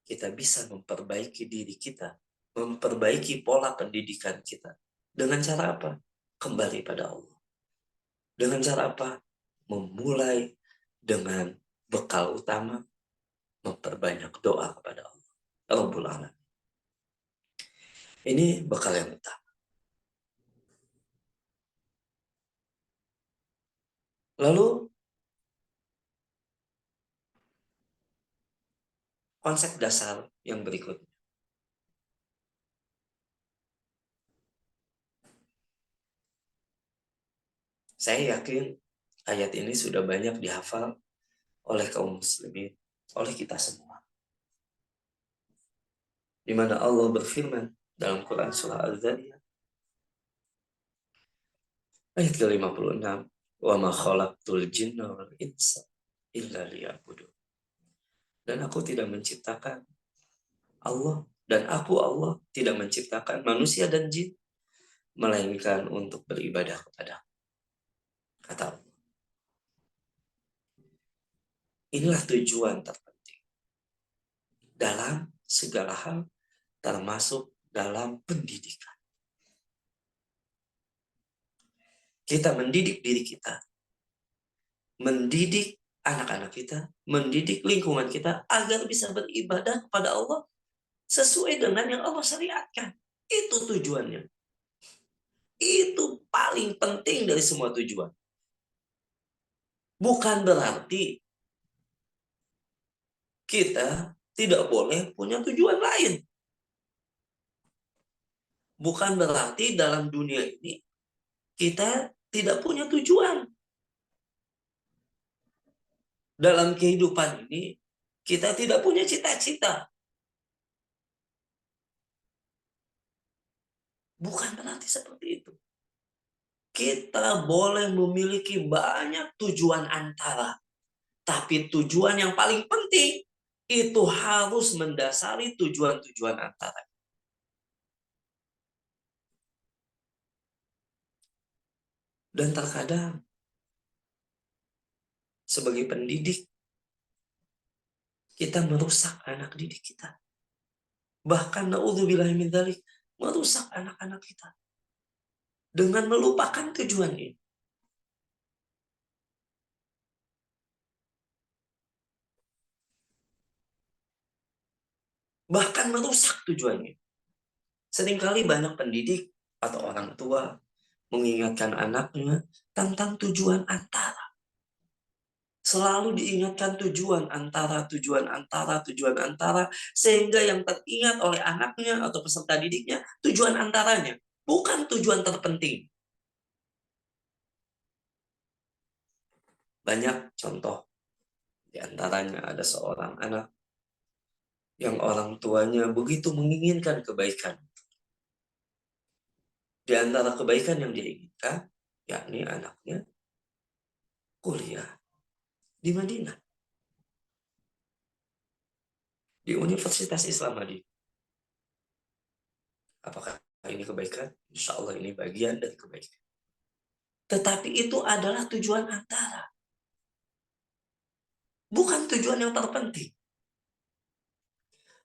Kita bisa memperbaiki diri kita, memperbaiki pola pendidikan kita. Dengan cara apa? Kembali pada Allah. Dengan cara apa? Memulai dengan bekal utama, memperbanyak doa kepada Allah Rabbul Alamin. Ini bekal yang utama. Lalu konsep dasar yang berikutnya. Saya yakin ayat ini sudah banyak dihafal oleh kaum muslimin, oleh kita semua. Di mana Allah berfirman dalam Quran surah Al-Zariyat ayat ke-56, "Wa ma khalaqtul jinna wal insa illa liya'budun." Dan aku tidak menciptakan Allah dan Allah tidak menciptakan manusia dan jin melainkan untuk beribadah kepada kata Allah. Inilah tujuan terpenting dalam segala hal, termasuk dalam pendidikan. Kita mendidik diri kita, mendidik anak-anak kita, mendidik lingkungan kita agar bisa beribadah kepada Allah sesuai dengan yang Allah syariatkan. Itu tujuannya. Itu paling penting dari semua tujuan. Bukan berarti kita tidak boleh punya tujuan lain. Bukan berarti dalam dunia ini kita tidak punya tujuan. Dalam kehidupan ini kita tidak punya cita-cita. Bukan berarti seperti itu. Kita boleh memiliki banyak tujuan antara. Tapi tujuan yang paling penting itu harus mendasari tujuan-tujuan antara. Dan terkadang sebagai pendidik kita merusak anak didik kita. Bahkan naudzubillahi min dzalik, merusak anak-anak kita dengan melupakan tujuan ini. Bahkan merusak tujuannya. Seringkali banyak pendidik atau orang tua mengingatkan anaknya tentang tujuan antara. Selalu diingatkan tujuan antara, sehingga yang teringat oleh anaknya atau peserta didiknya tujuan antaranya, bukan tujuan terpenting. Banyak contoh, di antaranya ada seorang anak yang orang tuanya begitu menginginkan kebaikan. Di antara kebaikan yang dia inginkan, yakni anaknya kuliah di Madinah, di Universitas Islam Madinah. Apakah ini kebaikan? Insya Allah ini bagian dari kebaikan. Tetapi itu adalah tujuan antara. Bukan tujuan yang terpenting.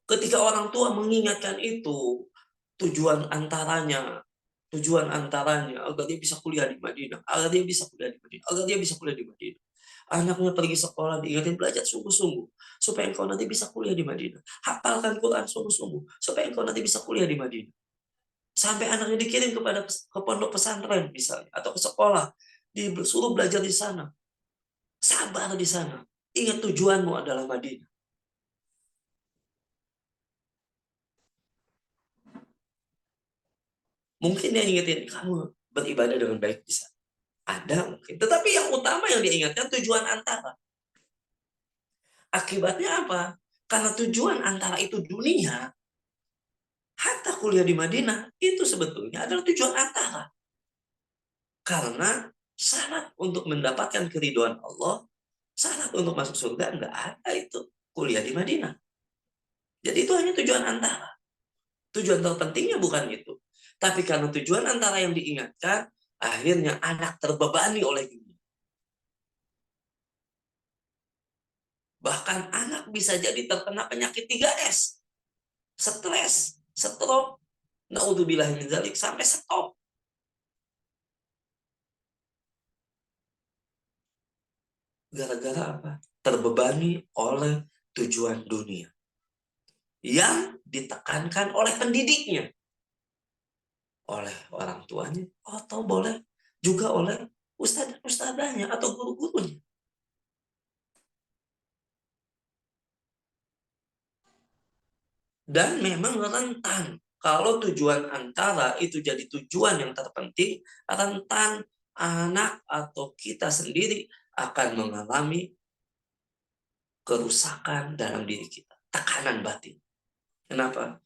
Ketika orang tua mengingatkan itu, tujuan antaranya agar dia bisa kuliah di Madinah, agar dia bisa kuliah di Madinah, agar dia bisa kuliah di Madinah. Anaknya pergi sekolah, diingatin belajar sungguh-sungguh supaya engkau nanti bisa kuliah di Madinah. Hafalkan Quran sungguh-sungguh supaya engkau nanti bisa kuliah di Madinah. Sampai anaknya dikirim ke pondok pesantren misalnya atau ke sekolah, disuruh belajar di sana. Sabar di sana. Ingat tujuanmu adalah Madinah. Mungkin dia ingetin kamu beribadah dengan baik di sana. Ada mungkin. Tetapi yang utama yang diingatkan tujuan antara. Akibatnya apa? Karena tujuan antara itu dunia, hatta kuliah di Madinah itu sebetulnya adalah tujuan antara. Karena syarat untuk mendapatkan keridhaan Allah, syarat untuk masuk surga nggak ada itu kuliah di Madinah. Jadi itu hanya tujuan antara. Tujuan terpentingnya bukan itu. Tapi karena tujuan antara yang diingatkan, akhirnya anak terbebani oleh dunia. Bahkan anak bisa jadi terkena penyakit 3S. Stres, stroke, naudzubillah min dzalik, sampai stop. Gara-gara apa? Terbebani oleh tujuan dunia. Yang ditekankan oleh pendidiknya. Oleh orang tuanya, atau boleh juga oleh ustadz-ustadzanya atau guru-gurunya. Dan memang rentan. Kalau tujuan antara itu jadi tujuan yang terpenting, rentan anak atau kita sendiri akan mengalami kerusakan dalam diri kita. Tekanan batin. Kenapa?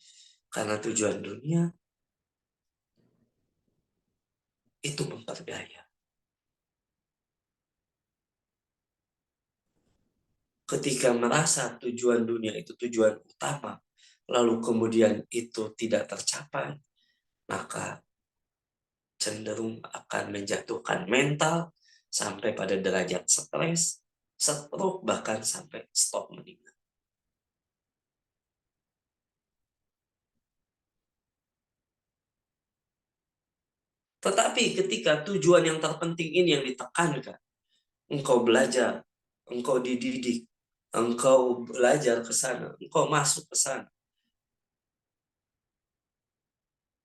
Karena tujuan dunia itu memperdaya. Ketika merasa tujuan dunia itu tujuan utama, lalu kemudian itu tidak tercapai, maka cenderung akan menjatuhkan mental sampai pada derajat stres, stroke, bahkan sampai stop meninggal. Tetapi ketika tujuan yang terpenting ini yang ditekankan, engkau belajar, engkau dididik, engkau belajar ke sana, engkau masuk ke sana.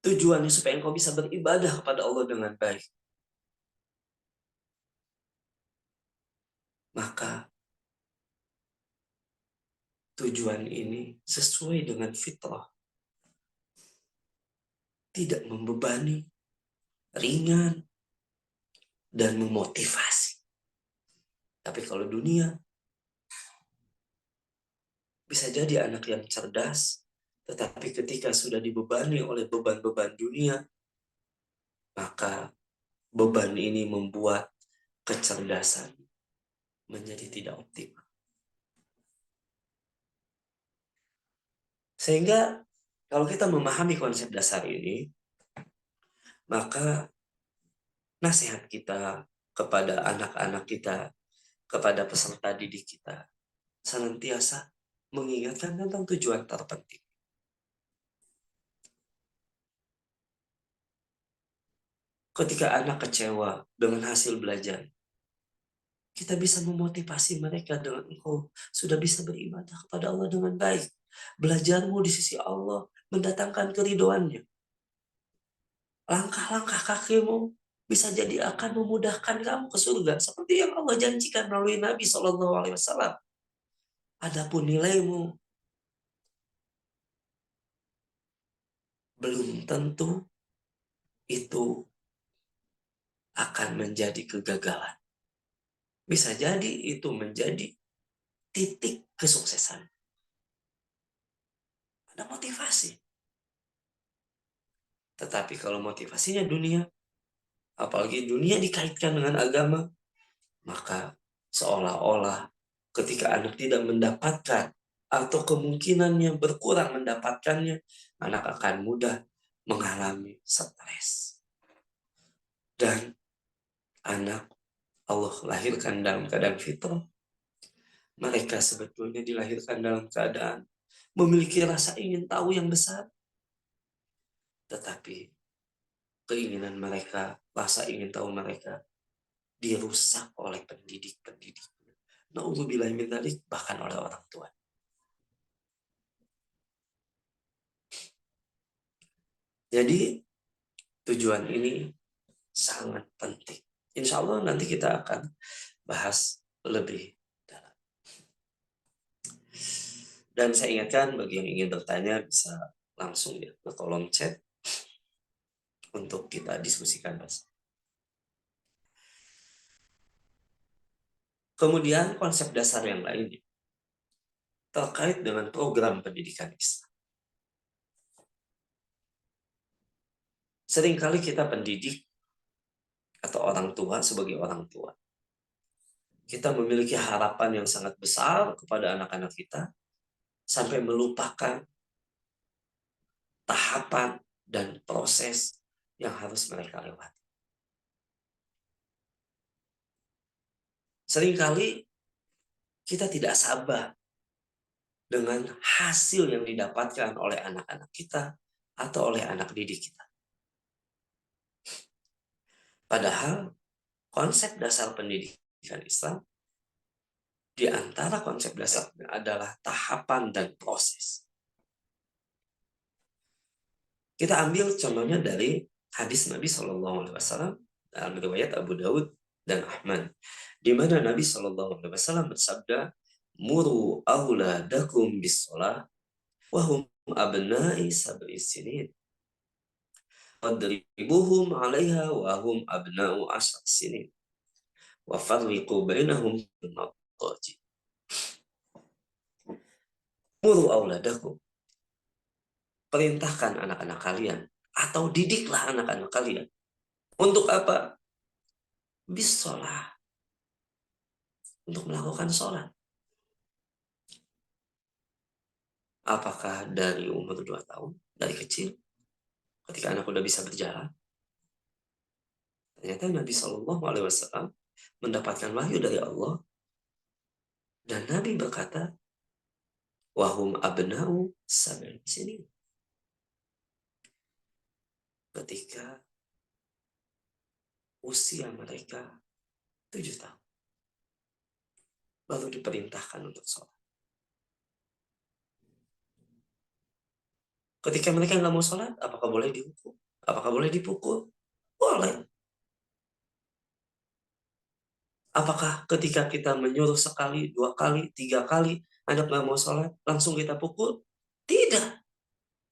Tujuannya supaya engkau bisa beribadah kepada Allah dengan baik. Maka tujuan ini sesuai dengan fitrah. Tidak membebani, ringan, dan memotivasi. Tapi kalau dunia, bisa jadi anak yang cerdas, tetapi ketika sudah dibebani oleh beban-beban dunia, maka beban ini membuat kecerdasan menjadi tidak optimal. Sehingga kalau kita memahami konsep dasar ini, maka nasihat kita kepada anak-anak kita, kepada peserta didik kita, senantiasa mengingatkan tentang tujuan terpenting. Ketika anak kecewa dengan hasil belajar, kita bisa memotivasi mereka dengan engkau sudah bisa beribadah kepada Allah dengan baik. Belajarmu di sisi Allah mendatangkan keridhoannya. Langkah-langkah kakimu bisa jadi akan memudahkan kamu ke surga. Seperti yang Allah janjikan melalui Nabi SAW. Adapun nilaimu belum tentu itu akan menjadi kegagalan. Bisa jadi itu menjadi titik kesuksesan. Ada motivasi. Tetapi kalau motivasinya dunia, apalagi dunia dikaitkan dengan agama, maka seolah-olah ketika anak tidak mendapatkan atau kemungkinannya berkurang mendapatkannya, anak akan mudah mengalami stres. Dan anak Allah lahirkan dalam keadaan fitrah. Mereka sebetulnya dilahirkan dalam keadaan memiliki rasa ingin tahu yang besar. tetapi keinginan mereka, rasa ingin tahu mereka dirusak oleh pendidik-pendidik. Na'udzubillah min dzalik, bahkan oleh orang tua. Jadi tujuan ini sangat penting. Insya Allah nanti kita akan bahas lebih dalam. Dan saya ingatkan bagi yang ingin bertanya bisa langsung ya ke kolom chat untuk kita diskusikan bersama. Kemudian konsep dasar yang lainnya terkait dengan program pendidikan Islam. Seringkali kita pendidik atau orang tua sebagai orang tua, kita memiliki harapan yang sangat besar kepada anak-anak kita sampai melupakan tahapan dan proses yang harus mereka lewati. Seringkali kita tidak sabar dengan hasil yang didapatkan oleh anak-anak kita atau oleh anak didik kita. Padahal konsep dasar pendidikan Islam di antara konsep dasarnya adalah tahapan dan proses. Kita ambil contohnya dari hadis Nabi SAW dalam riwayat Abu Daud dan Ahmad, di mana Nabi SAW bersabda, "Muru auladakum bis-shalah wa hum abna'i sab'i sinin. Wadribuhum 'alaiha wa hum abna'u 10 sinin. Wa farriqu bainahum fil madaji." Muru auladakum, perintahkan anak-anak kalian atau didiklah anak-anak kalian. Untuk apa? Bis-shalah, untuk melakukan sholat. Apakah dari umur 2 tahun, dari kecil, ketika anak udah bisa berjalan? Ternyata Nabi SAW mendapatkan wahyu dari Allah, dan Nabi berkata, wahum abna'u sab'in sinin. Ketika usia mereka 7 tahun, baru diperintahkan untuk sholat. Ketika mereka nggak mau sholat, apakah boleh dihukum? Apakah boleh dipukul? Boleh. Apakah ketika kita menyuruh sekali, 2 kali, 3 kali, anak nggak mau sholat, langsung kita pukul? Tidak.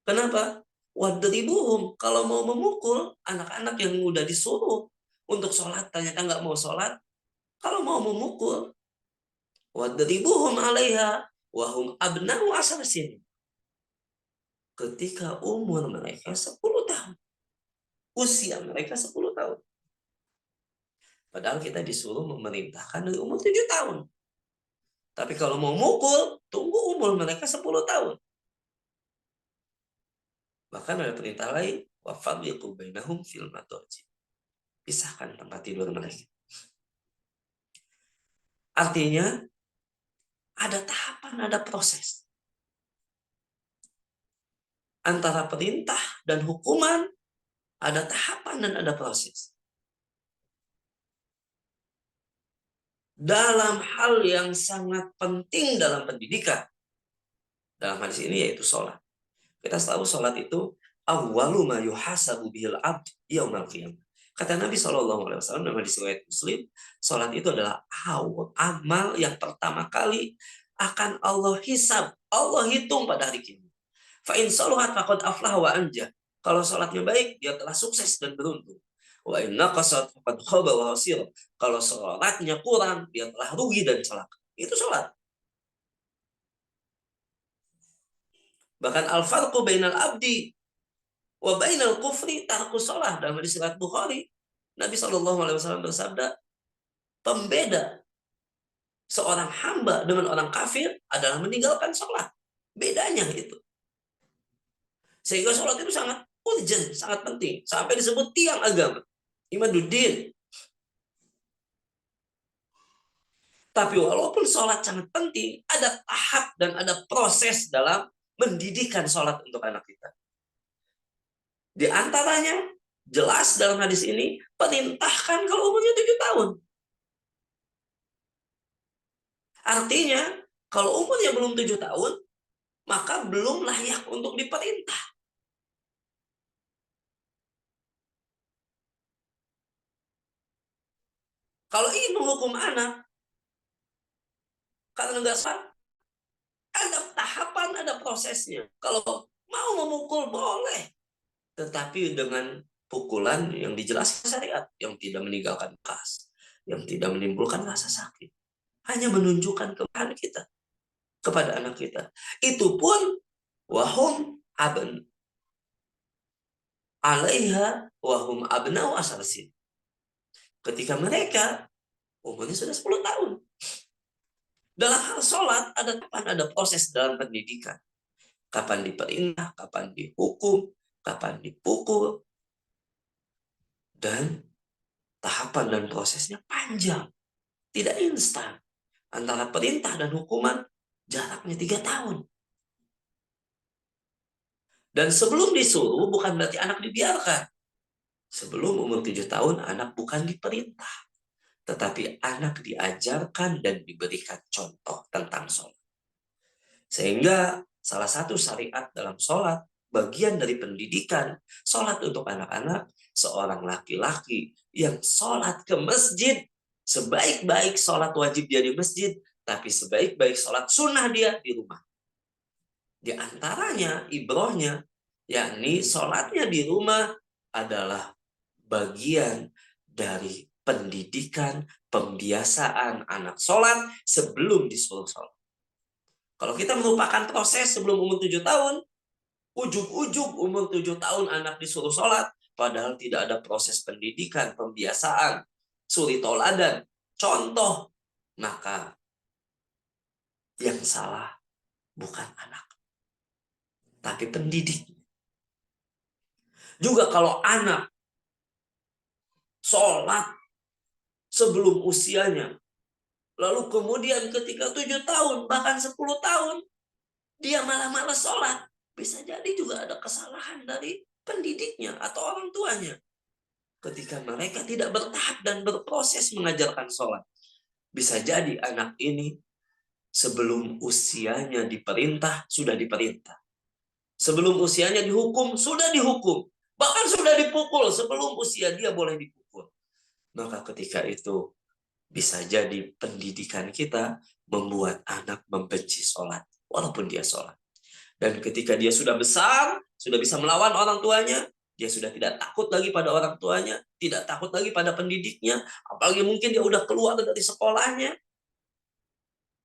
Kenapa? Wadribuhum, kalau mau memukul, anak-anak yang udah disuruh untuk sholat, ternyata nggak mau sholat, kalau mau memukul, wadribuhum 'alaiha wahum abna'u 10 sinin. Ketika umur mereka 10 tahun. Usia mereka 10 tahun. Padahal kita disuruh memerintahkan dari umur 7 tahun. Tapi kalau mau mukul, tunggu umur mereka 10 tahun. Bahkan ada perintah lain, wa farriqu bainahum fil madaji. Pisahkan tempat tidur mereka. Artinya ada tahapan, ada proses. Antara perintah dan hukuman ada tahapan dan ada proses. Dalam hal yang sangat penting dalam pendidikan, dalam hadis ini yaitu sholat. Kita tahu sholat itu awwalu ma yuhasabu bihil abd yaumal qiyamah. Kata Nabi SAW dalam hadis riwayat Muslim, sholat itu adalah amal yang pertama kali akan Allah hisab, Allah hitung pada hari kiamat. Fa in shaluhat faqad aflaha wa anja. Kalau sholatnya baik, dia telah sukses dan beruntung. Wa in naqasat faqad khaba wa khasira. Kalau sholatnya kurang, dia telah rugi dan celaka. Itu sholat. Bahkan al-farqu bainal abdi wa bainal kufri tarku sholah. Dalam hadis riwayat Bukhari, Nabi SAW bersabda, pembeda seorang hamba dengan orang kafir adalah meninggalkan sholat. Bedanya itu. Sehingga sholat itu sangat urgent, sangat penting. Sampai disebut tiang agama. Imaduddin. Tapi walaupun sholat sangat penting, ada tahap dan ada proses dalam mendidikan sholat untuk anak kita. Di antaranya jelas dalam hadis ini perintahkan kalau umurnya 7 tahun. Artinya kalau umurnya belum 7 tahun maka belum layak untuk diperintah. Kalau ingin menghukum anak karena nggak salah, ada tahapan, ada prosesnya. Kalau mau memukul boleh, tetapi dengan pukulan yang dijelaskan syariat, yang tidak meninggalkan bekas, yang tidak menimbulkan rasa sakit, hanya menunjukkan kepada kita, kepada anak kita. Itu pun wahum abn alaiha wahum abnau asarsin. Ketika mereka umurnya sudah 10 tahun. Dalam hal sholat ada proses dalam pendidikan. Kapan diperintah, kapan dihukum, kapan dipukul, dan tahapan dan prosesnya panjang, tidak instan. Antara perintah dan hukuman jaraknya 3 tahun. Dan sebelum disuruh bukan berarti anak dibiarkan. Sebelum umur 7 tahun anak bukan diperintah, tetapi anak diajarkan dan diberikan contoh tentang sholat. Sehingga salah satu syariat dalam sholat, bagian dari pendidikan sholat untuk anak-anak, seorang laki-laki yang sholat ke masjid, sebaik-baik sholat wajib dia di masjid, tapi sebaik-baik sholat sunnah dia di rumah. Di antaranya ibrohnya, yakni sholatnya di rumah adalah bagian dari pendidikan, pembiasaan anak sholat sebelum disuruh sholat. Kalau kita merupakan proses sebelum umur 7 tahun, ujung-ujung umur 7 tahun anak disuruh sholat, padahal tidak ada proses pendidikan, pembiasaan, suri toladan, contoh, maka yang salah bukan anak, tapi pendidik. Juga kalau anak sholat sebelum usianya, lalu kemudian ketika 7 tahun, bahkan 10 tahun, dia malah sholat, bisa jadi juga ada kesalahan dari pendidiknya atau orang tuanya. Ketika mereka tidak bertahap dan berproses mengajarkan sholat. Bisa jadi anak ini sebelum usianya diperintah, sudah diperintah. Sebelum usianya dihukum, sudah dihukum. Bahkan sudah dipukul sebelum usia dia boleh dipukul. Maka ketika itu bisa jadi pendidikan kita membuat anak membenci sholat. Walaupun dia sholat. Dan ketika dia sudah besar, sudah bisa melawan orang tuanya, dia sudah tidak takut lagi pada orang tuanya, tidak takut lagi pada pendidiknya, apalagi mungkin dia udah keluar dari sekolahnya,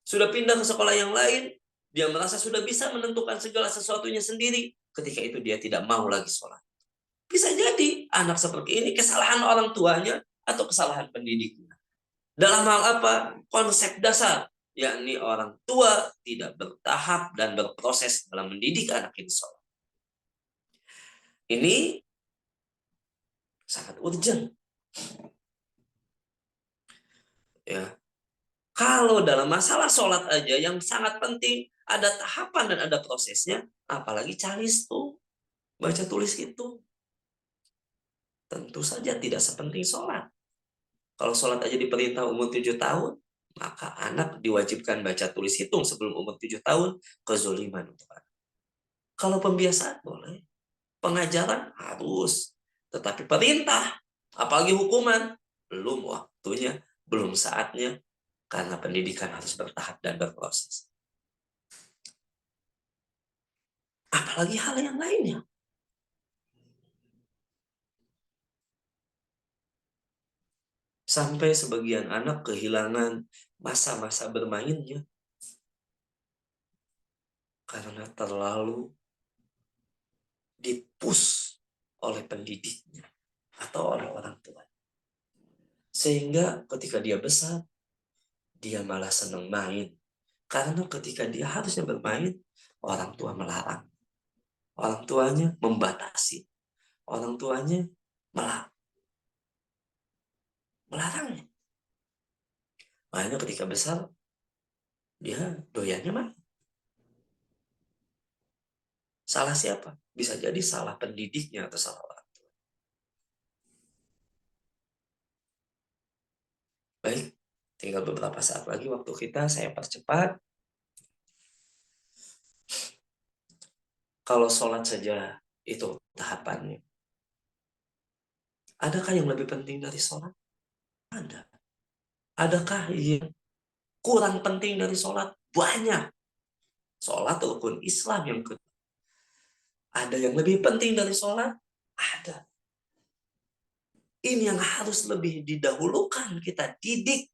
sudah pindah ke sekolah yang lain, dia merasa sudah bisa menentukan segala sesuatunya sendiri, ketika itu dia tidak mau lagi sholat. Bisa jadi anak seperti ini kesalahan orang tuanya atau kesalahan pendidiknya. Dalam hal apa? Konsep dasar, yakni orang tua tidak bertahap dan berproses dalam mendidik anak ini sholat. Ini sangat urgent. Ya. Kalau dalam masalah sholat aja yang sangat penting, ada tahapan dan ada prosesnya, apalagi calis tuh, baca tulis itu. Tentu saja tidak sepenting sholat. Kalau sholat aja diperintah umur 7 tahun, maka anak diwajibkan baca tulis hitung sebelum umur 7 tahun, kezoliman untuk anak. Kalau pembiasaan boleh, pengajaran harus, tetapi perintah, apalagi hukuman, belum waktunya, belum saatnya, karena pendidikan harus bertahap dan berproses. Apalagi hal yang lainnya. Sampai sebagian anak kehilangan masa-masa bermainnya karena terlalu dipus oleh pendidiknya atau oleh orang tua. Sehingga ketika dia besar, dia malah senang main. Karena ketika dia harusnya bermain, orang tua melarang. Orang tuanya membatasi. Orang tuanya melarangnya. Makanya ketika besar, dia doyannya main. Salah siapa? Bisa jadi salah pendidiknya atau salah orang tua. Baik, tinggal beberapa saat lagi waktu kita, saya percepat. Kalau sholat saja itu tahapannya. Adakah yang lebih penting dari sholat? Ada. Adakah yang kurang penting dari sholat? Banyak. Sholat rukun Islam yang kedua. Ada yang lebih penting dari sholat? Ada. Ini yang harus lebih didahulukan kita didik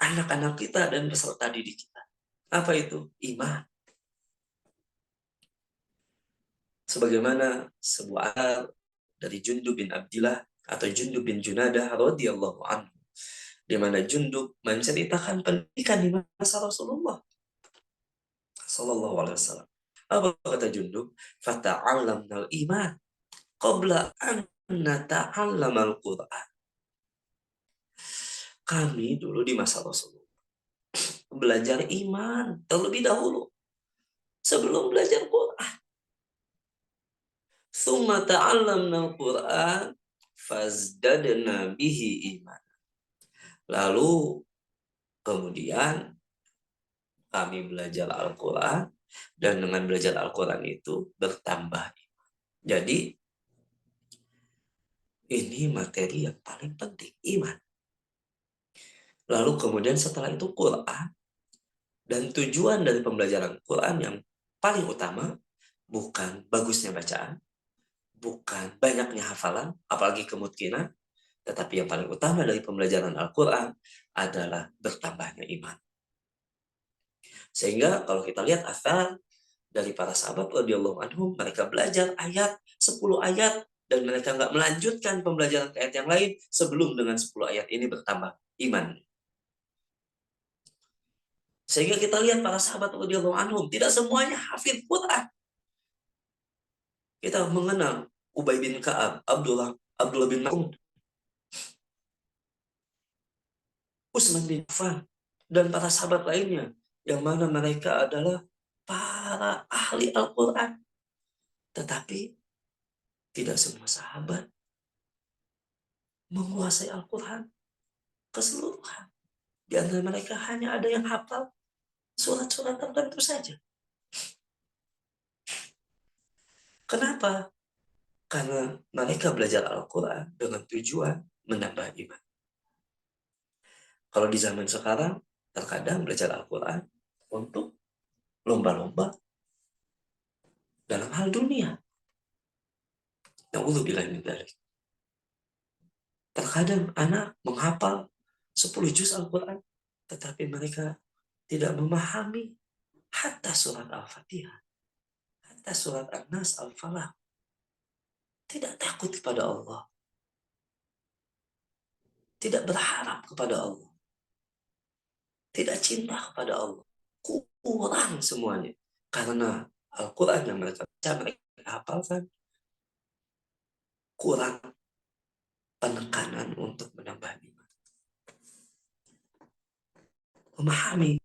anak-anak kita dan peserta didik kita. Apa itu? Iman. Sebagaimana sebuah ayat dari Jundub bin Abdillah atau Jundub bin Junadah radhiyallahu anhu, di mana Jundub menceritakan pendidikan di masa Rasulullah sallallahu alaihi wasallam. Apa kata Jundub? Fata'allamnal iman qabla an nata'allamal Qur'an. Kami dulu di masa Rasulullah belajar iman terlebih dahulu sebelum belajar Quran. Tsumma ta'allamna al-Quran fazdadna bihi iman. Lalu kemudian kami belajar Al-Quran dan dengan belajar Al-Quran itu bertambah. Jadi ini materi yang paling penting, iman. Lalu kemudian setelah itu Quran. Dan tujuan dari pembelajaran Quran yang paling utama bukan bagusnya bacaan, bukan banyaknya hafalan, apalagi kemungkinan, tetapi yang paling utama dari pembelajaran Al-Quran adalah bertambahnya iman. Sehingga kalau kita lihat asal dari para sahabat radhiyallahu anhum, mereka belajar 10 ayat, dan mereka nggak melanjutkan pembelajaran ke ayat yang lain sebelum dengan 10 ayat ini bertambah iman. Sehingga kita lihat para sahabat radhiyallahu anhum tidak semuanya hafid Quran. Kita mengenal Ubay bin Ka'ab, Abdullah bin Mas'ud, Utsman bin Affan, dan para sahabat lainnya yang mana mereka adalah para ahli Al-Quran. Tetapi tidak semua sahabat menguasai Al-Quran keseluruhan. Di antara mereka hanya ada yang hafal surat-surat tertentu saja. Kenapa? Karena mereka belajar Al-Quran dengan tujuan menambah iman. Kalau di zaman sekarang, terkadang belajar Al-Quran untuk lomba-lomba dalam hal dunia. Na'udzubillah min dzalik. Terkadang anak menghafal 10 juz Al-Quran, tetapi mereka tidak memahami hatta surat Al-Fatihah, hatta surat An-Nas, Al-Falah. Tidak takut kepada Allah. Tidak berharap kepada Allah. Tidak cinta kepada Allah. Kurang semuanya. Karena Al-Quran yang mereka baca, mereka hafalkan, kurang penekanan untuk menambah iman. Memahami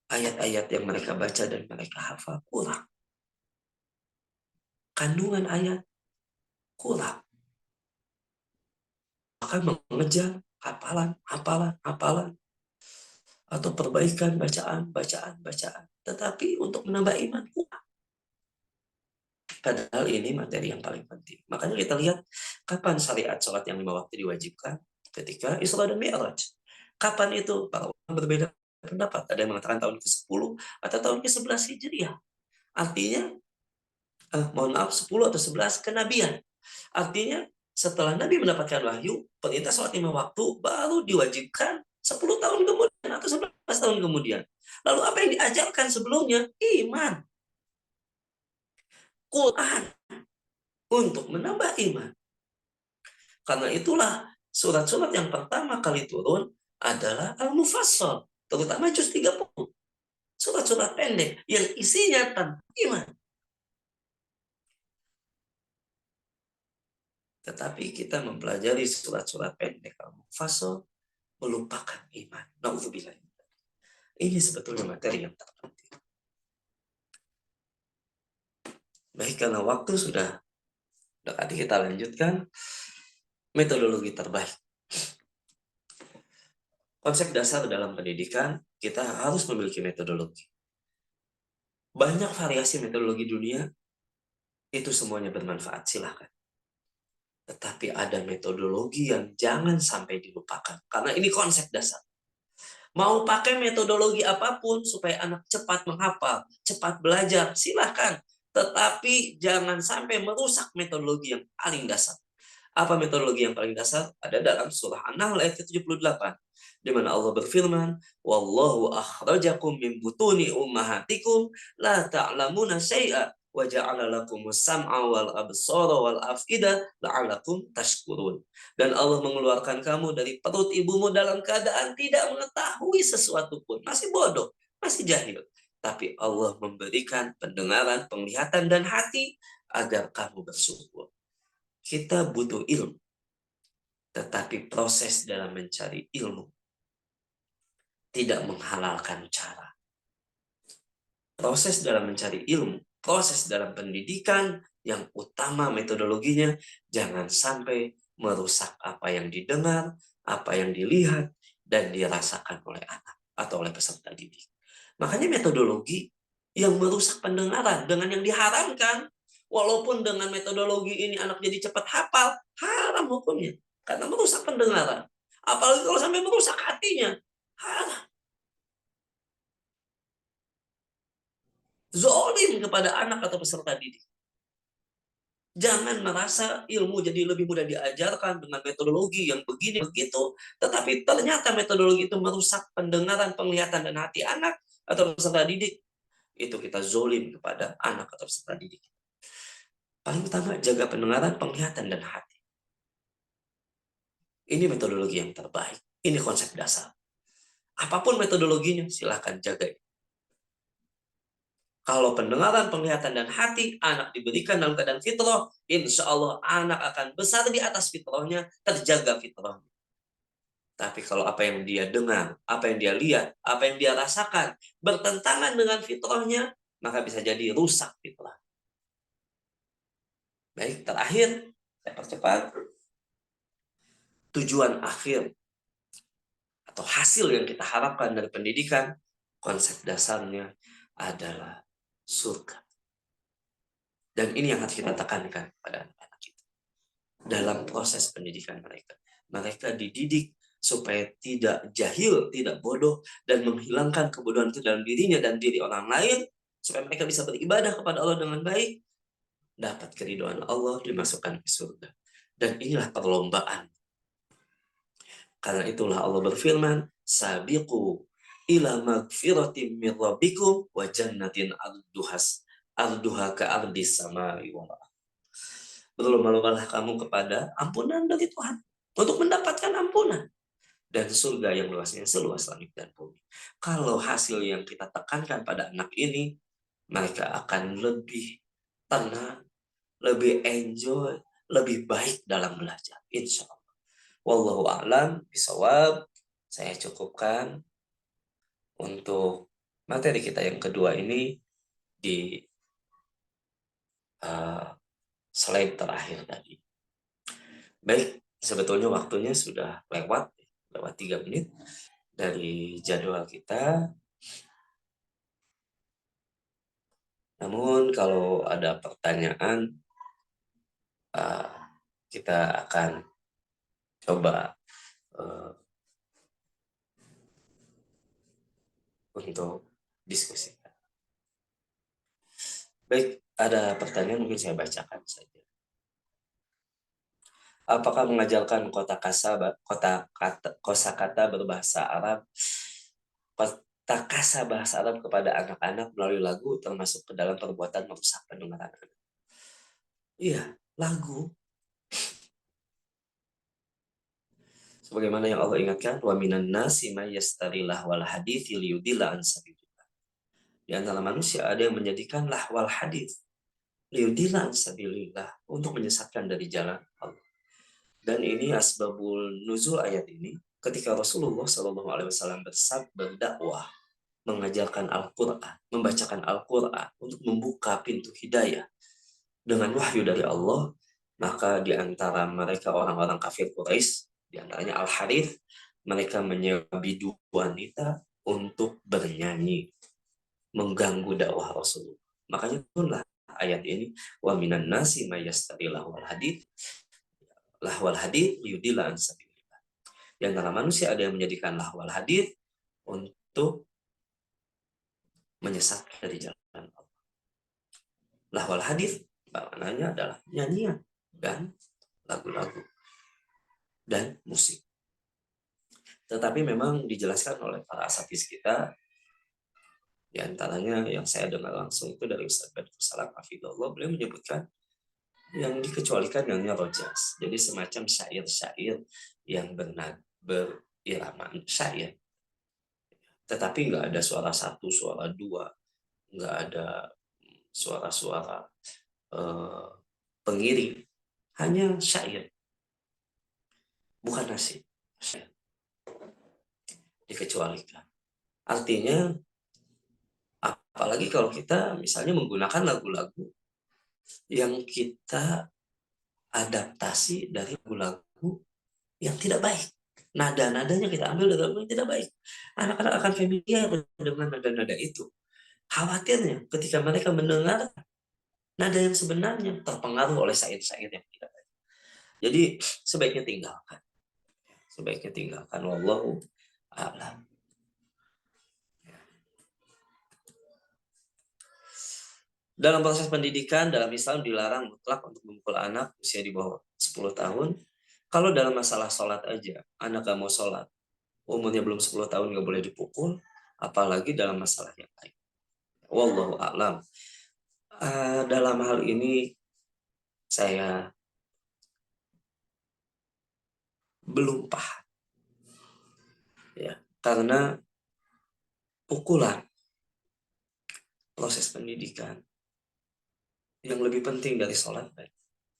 ayat-ayat yang mereka baca dan mereka hafal kurang. Kandungan ayat kurang. Maka mengejar hafalan, atau perbaikan bacaan. Tetapi untuk menambah iman kurang. Padahal ini materi yang paling penting. Makanya kita lihat kapan syariat sholat yang 5 waktu diwajibkan. Ketika Isra dan Mi'raj. Kapan itu? Para ulama berbeda pendapat. Ada yang mengatakan tahun ke-10 atau tahun ke-11 Hijriah. Artinya, mohon maaf, 10 atau 11 kenabian. Artinya, setelah Nabi mendapatkan wahyu, perintah sholat 5 waktu baru diwajibkan 10 tahun kemudian atau 11 tahun kemudian. Lalu apa yang diajarkan sebelumnya? Iman. Quran. Untuk menambah iman. Karena itulah surat-surat yang pertama kali turun adalah Al-Mufassal. Terutama juz 30. Surat-surat pendek yang isinya tentang iman. Tetapi kita mempelajari surat-surat pendek Al-Mufassal melupakan iman. Na'udzubillah. Ini sebetulnya materi yang terpenting. Baik, karena waktu sudah dekat, kita lanjutkan metodologi terbaik. Konsep dasar dalam pendidikan, kita harus memiliki metodologi. Banyak variasi metodologi dunia, itu semuanya bermanfaat, silahkan. Tetapi ada metodologi yang jangan sampai dilupakan. Karena ini konsep dasar. Mau pakai metodologi apapun supaya anak cepat menghafal, cepat belajar, silahkan. Tetapi jangan sampai merusak metodologi yang paling dasar. Apa metodologi yang paling dasar? Ada dalam surah An-Nahl ayat 78. Di mana Allah berfirman, "Wallahu akhrajakum min butuni ummahatikum la ta'lamuna syai'a wa ja'ala lakumus sam'a wal absara wal af'ida la'allakum tashkurun." Dan Allah mengeluarkan kamu dari perut ibumu dalam keadaan tidak mengetahui sesuatu pun, masih bodoh, masih jahil. Tapi Allah memberikan pendengaran, penglihatan dan hati agar kamu bersyukur. Kita butuh ilmu, tetapi proses dalam mencari ilmu tidak menghalalkan cara. Proses dalam mencari ilmu, proses dalam pendidikan yang utama metodologinya jangan sampai merusak apa yang didengar, apa yang dilihat dan dirasakan oleh anak atau oleh peserta didik. Makanya metodologi yang merusak pendengaran dengan yang diharamkan, walaupun dengan metodologi ini anak jadi cepat hafal, haram hukumnya karena merusak pendengaran. Apalagi kalau sampai merusak hatinya, haram. Zolim kepada anak atau peserta didik. Jangan merasa ilmu jadi lebih mudah diajarkan dengan metodologi yang begini begitu, tetapi ternyata metodologi itu merusak pendengaran, penglihatan dan hati anak atau peserta didik. Itu kita zolim kepada anak atau peserta didik. Paling utama jaga pendengaran, penglihatan dan hati. Ini metodologi yang terbaik. Ini konsep dasar. Apapun metodologinya, silahkan jaga. Kalau pendengaran, penglihatan, dan hati anak diberikan dalam keadaan fitrah, insya Allah anak akan besar di atas fitrahnya, terjaga fitrahnya. Tapi kalau apa yang dia dengar, apa yang dia lihat, apa yang dia rasakan, bertentangan dengan fitrahnya, maka bisa jadi rusak fitrah. Baik, terakhir, saya percepat. Tujuan akhir atau hasil yang kita harapkan dari pendidikan, konsep dasarnya adalah surga. Dan ini yang harus kita tekankan pada anak-anak kita. Dalam proses pendidikan mereka. Mereka dididik supaya tidak jahil, tidak bodoh, dan menghilangkan kebodohan itu dalam dirinya dan diri orang lain, supaya mereka bisa beribadah kepada Allah dengan baik, dapat keridhaan Allah, dimasukkan ke surga. Dan inilah perlombaan. Karena itulah Allah berfirman, "Sabiqu ila magfiratin min rabbikum wa jannatin arduha ka'ardis samai wal ardh." Berlomba-lombalah kamu kepada ampunan dari Tuhan untuk mendapatkan ampunan dan surga yang luasnya seluas langit dan bumi. Kalau hasil yang kita tekankan pada anak ini, mereka akan lebih tenang, lebih enjoy, lebih baik dalam belajar, insya Allah. Wallahu a'lam bishawab. Saya cukupkan untuk materi kita yang kedua ini di slide terakhir tadi. Baik, sebetulnya waktunya sudah lewat 3 menit dari jadwal kita. Namun kalau ada pertanyaan, kita akan coba untuk diskusi. Baik, ada pertanyaan mungkin saya bacakan saja. Apakah mengajarkan kosakata berbahasa Arab, kosakata bahasa Arab kepada anak-anak melalui lagu termasuk ke dalam perbuatan merusak pendengaran anak? Iya, lagu. Sebagaimana yang Allah ingatkan, wa minan nasi may yastarilah wal hadithi liyudilla an sabilillah. Di antara manusia ada yang menjadikan lahwal hadits liyudilla an sabilillah, untuk menyesatkan dari jalan Allah. Dan ini asbabul nuzul ayat ini ketika Rasulullah SAW berdakwah, mengajarkan Al-Quran, membacakan Al-Quran untuk membuka pintu hidayah dengan wahyu dari Allah, maka di antara mereka orang-orang kafir Quraisy, di antaranya Al-Harith, mereka menyewa bidu wanita untuk bernyanyi, mengganggu dakwah Rasulullah. Makanya turunlah ayat ini, wa minan nasi may yastari lahwal hadith yudilla an sabilillah. Di antara manusia ada yang menjadikan lahwal hadith untuk menyesatkan dari jalan Allah. Lahwal hadith maknanya adalah nyanyian dan lagu-lagu dan musik. Tetapi memang dijelaskan oleh para asatidz kita, di antaranya yang saya dengar langsung itu dari Ustaz Badrul Salam Hafidhullah, beliau menyebutkan yang dikecualikan yang rojas. Jadi semacam syair-syair yang berirama syair. Tetapi nggak ada suara satu, suara dua, nggak ada suara-suara pengiring, hanya syair, bukan nasib, syair. Dikecualikan. Artinya, apalagi kalau kita misalnya menggunakan lagu-lagu yang kita adaptasi dari lagu-lagu yang tidak baik. Nada-nadanya kita ambil dari lagu yang tidak baik. Anak-anak akan familiar dengan nada-nada itu. Khawatirnya ketika mereka mendengar nada yang sebenarnya terpengaruh oleh syair-syair yang tidak baik. Jadi sebaiknya tinggalkan. Sebaiknya tinggalkan. Wallahu a'lam. Dalam proses pendidikan, dalam Islam dilarang mutlak untuk memukul anak usia di bawah 10 tahun. Kalau dalam masalah sholat aja, anak gak mau sholat, umurnya belum 10 tahun gak boleh dipukul, apalagi dalam masalah yang lain. Wallahu a'lam. Dalam hal ini, saya belum paham. Ya, karena pukulan, proses pendidikan, yang lebih penting dari sholat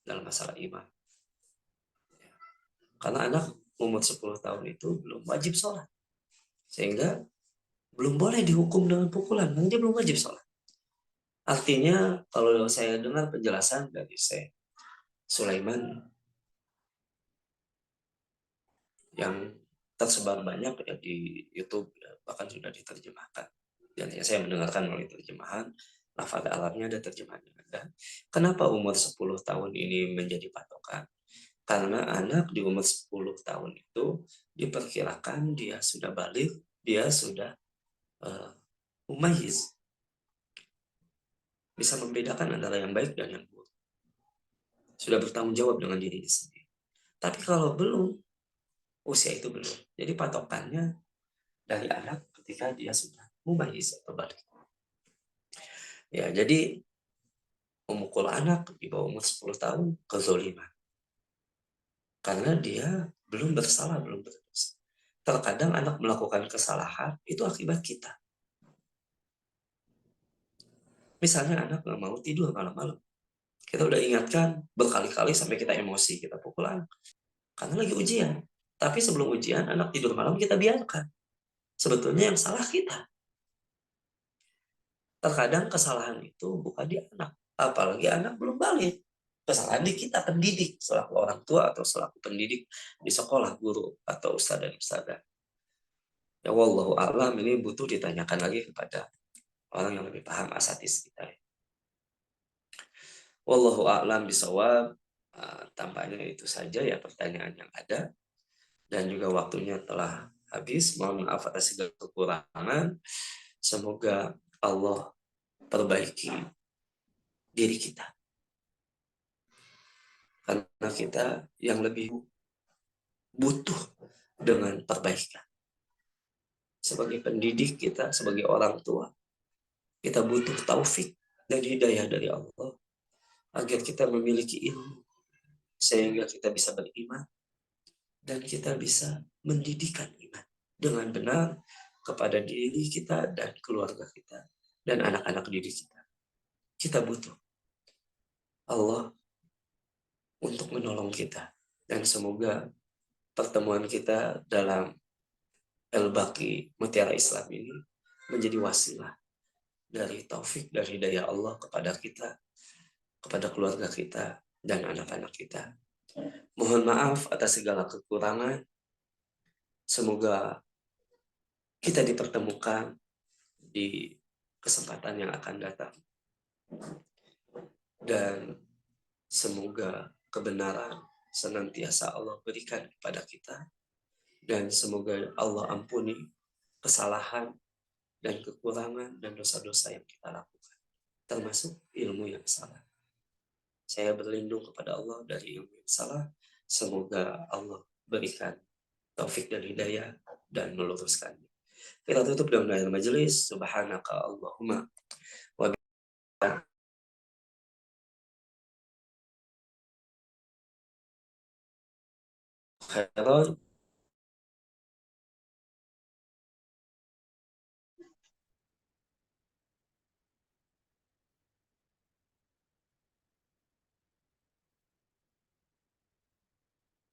dalam masalah iman. Karena anak umur 10 tahun itu belum wajib sholat. Sehingga belum boleh dihukum dengan pukulan. Dia belum wajib sholat. Artinya kalau saya dengar penjelasan dari Syekh Sulaiman yang tersebar banyak ya di YouTube, bahkan sudah diterjemahkan. Dan saya mendengarkan melalui terjemahan, lafaz Arabnya ada, terjemahannya ada. Kenapa umur 10 tahun ini menjadi patokan? Karena anak di umur 10 tahun itu diperkirakan dia sudah balik, dia sudah mumayyiz. Bisa membedakan antara yang baik dan yang buruk. Sudah bertanggung jawab dengan dirinya sendiri. Tapi kalau belum, usia itu belum. Jadi patokannya dari anak ketika dia sudah mumayyiz atau balik. Ya, jadi memukul anak di bawah umur 10 tahun kezoliman. Karena dia belum bersalah, belum berdosa. Terkadang anak melakukan kesalahan, itu akibat kita. Misalnya anak nggak mau tidur malam-malam. Kita udah ingatkan berkali-kali sampai kita emosi, kita pukul anak. Karena lagi ujian. Tapi sebelum ujian, anak tidur malam kita biarkan. Sebetulnya yang salah kita. Terkadang kesalahan itu bukan di anak. Apalagi anak belum balik. Kesalahan di kita, pendidik. Selaku orang tua atau selaku pendidik di sekolah, guru, atau ustadz dan ustadzah. Ya wallahu a'lam, ini butuh ditanyakan lagi kepada orang yang lebih paham asatidz kita. Wallahu a'lam bisawab. Tampaknya itu saja ya pertanyaan yang ada. Dan juga waktunya telah habis. Mohon maaf atas segala kekurangan. Semoga Allah perbaiki diri kita. Karena kita yang lebih butuh dengan perbaikan. Sebagai pendidik kita, sebagai orang tua, kita butuh taufik dan hidayah dari Allah. Agar kita memiliki ilmu. Sehingga kita bisa beriman. Dan kita bisa mendidikkan iman dengan benar kepada diri kita dan keluarga kita. Dan anak-anak diri kita. Kita butuh Allah untuk menolong kita. Dan semoga pertemuan kita dalam Al-Baqi Mutiara Islam ini menjadi wasilah dari taufik dan hidayah Allah kepada kita kepada keluarga kita dan anak-anak kita. Mohon maaf atas segala kekurangan. Semoga kita dipertemukan di kesempatan yang akan datang. Dan semoga kebenaran senantiasa Allah berikan kepada kita. Dan semoga Allah ampuni kesalahan dan kekurangan dan dosa-dosa yang kita lakukan, termasuk ilmu yang salah. Saya berlindung kepada Allah dari ilmu yang salah. Semoga Allah berikan taufik dan hidayah dan meluruskannya. Kita tutup dengan doa majelis. Subhanaka Allahumma wa khairan.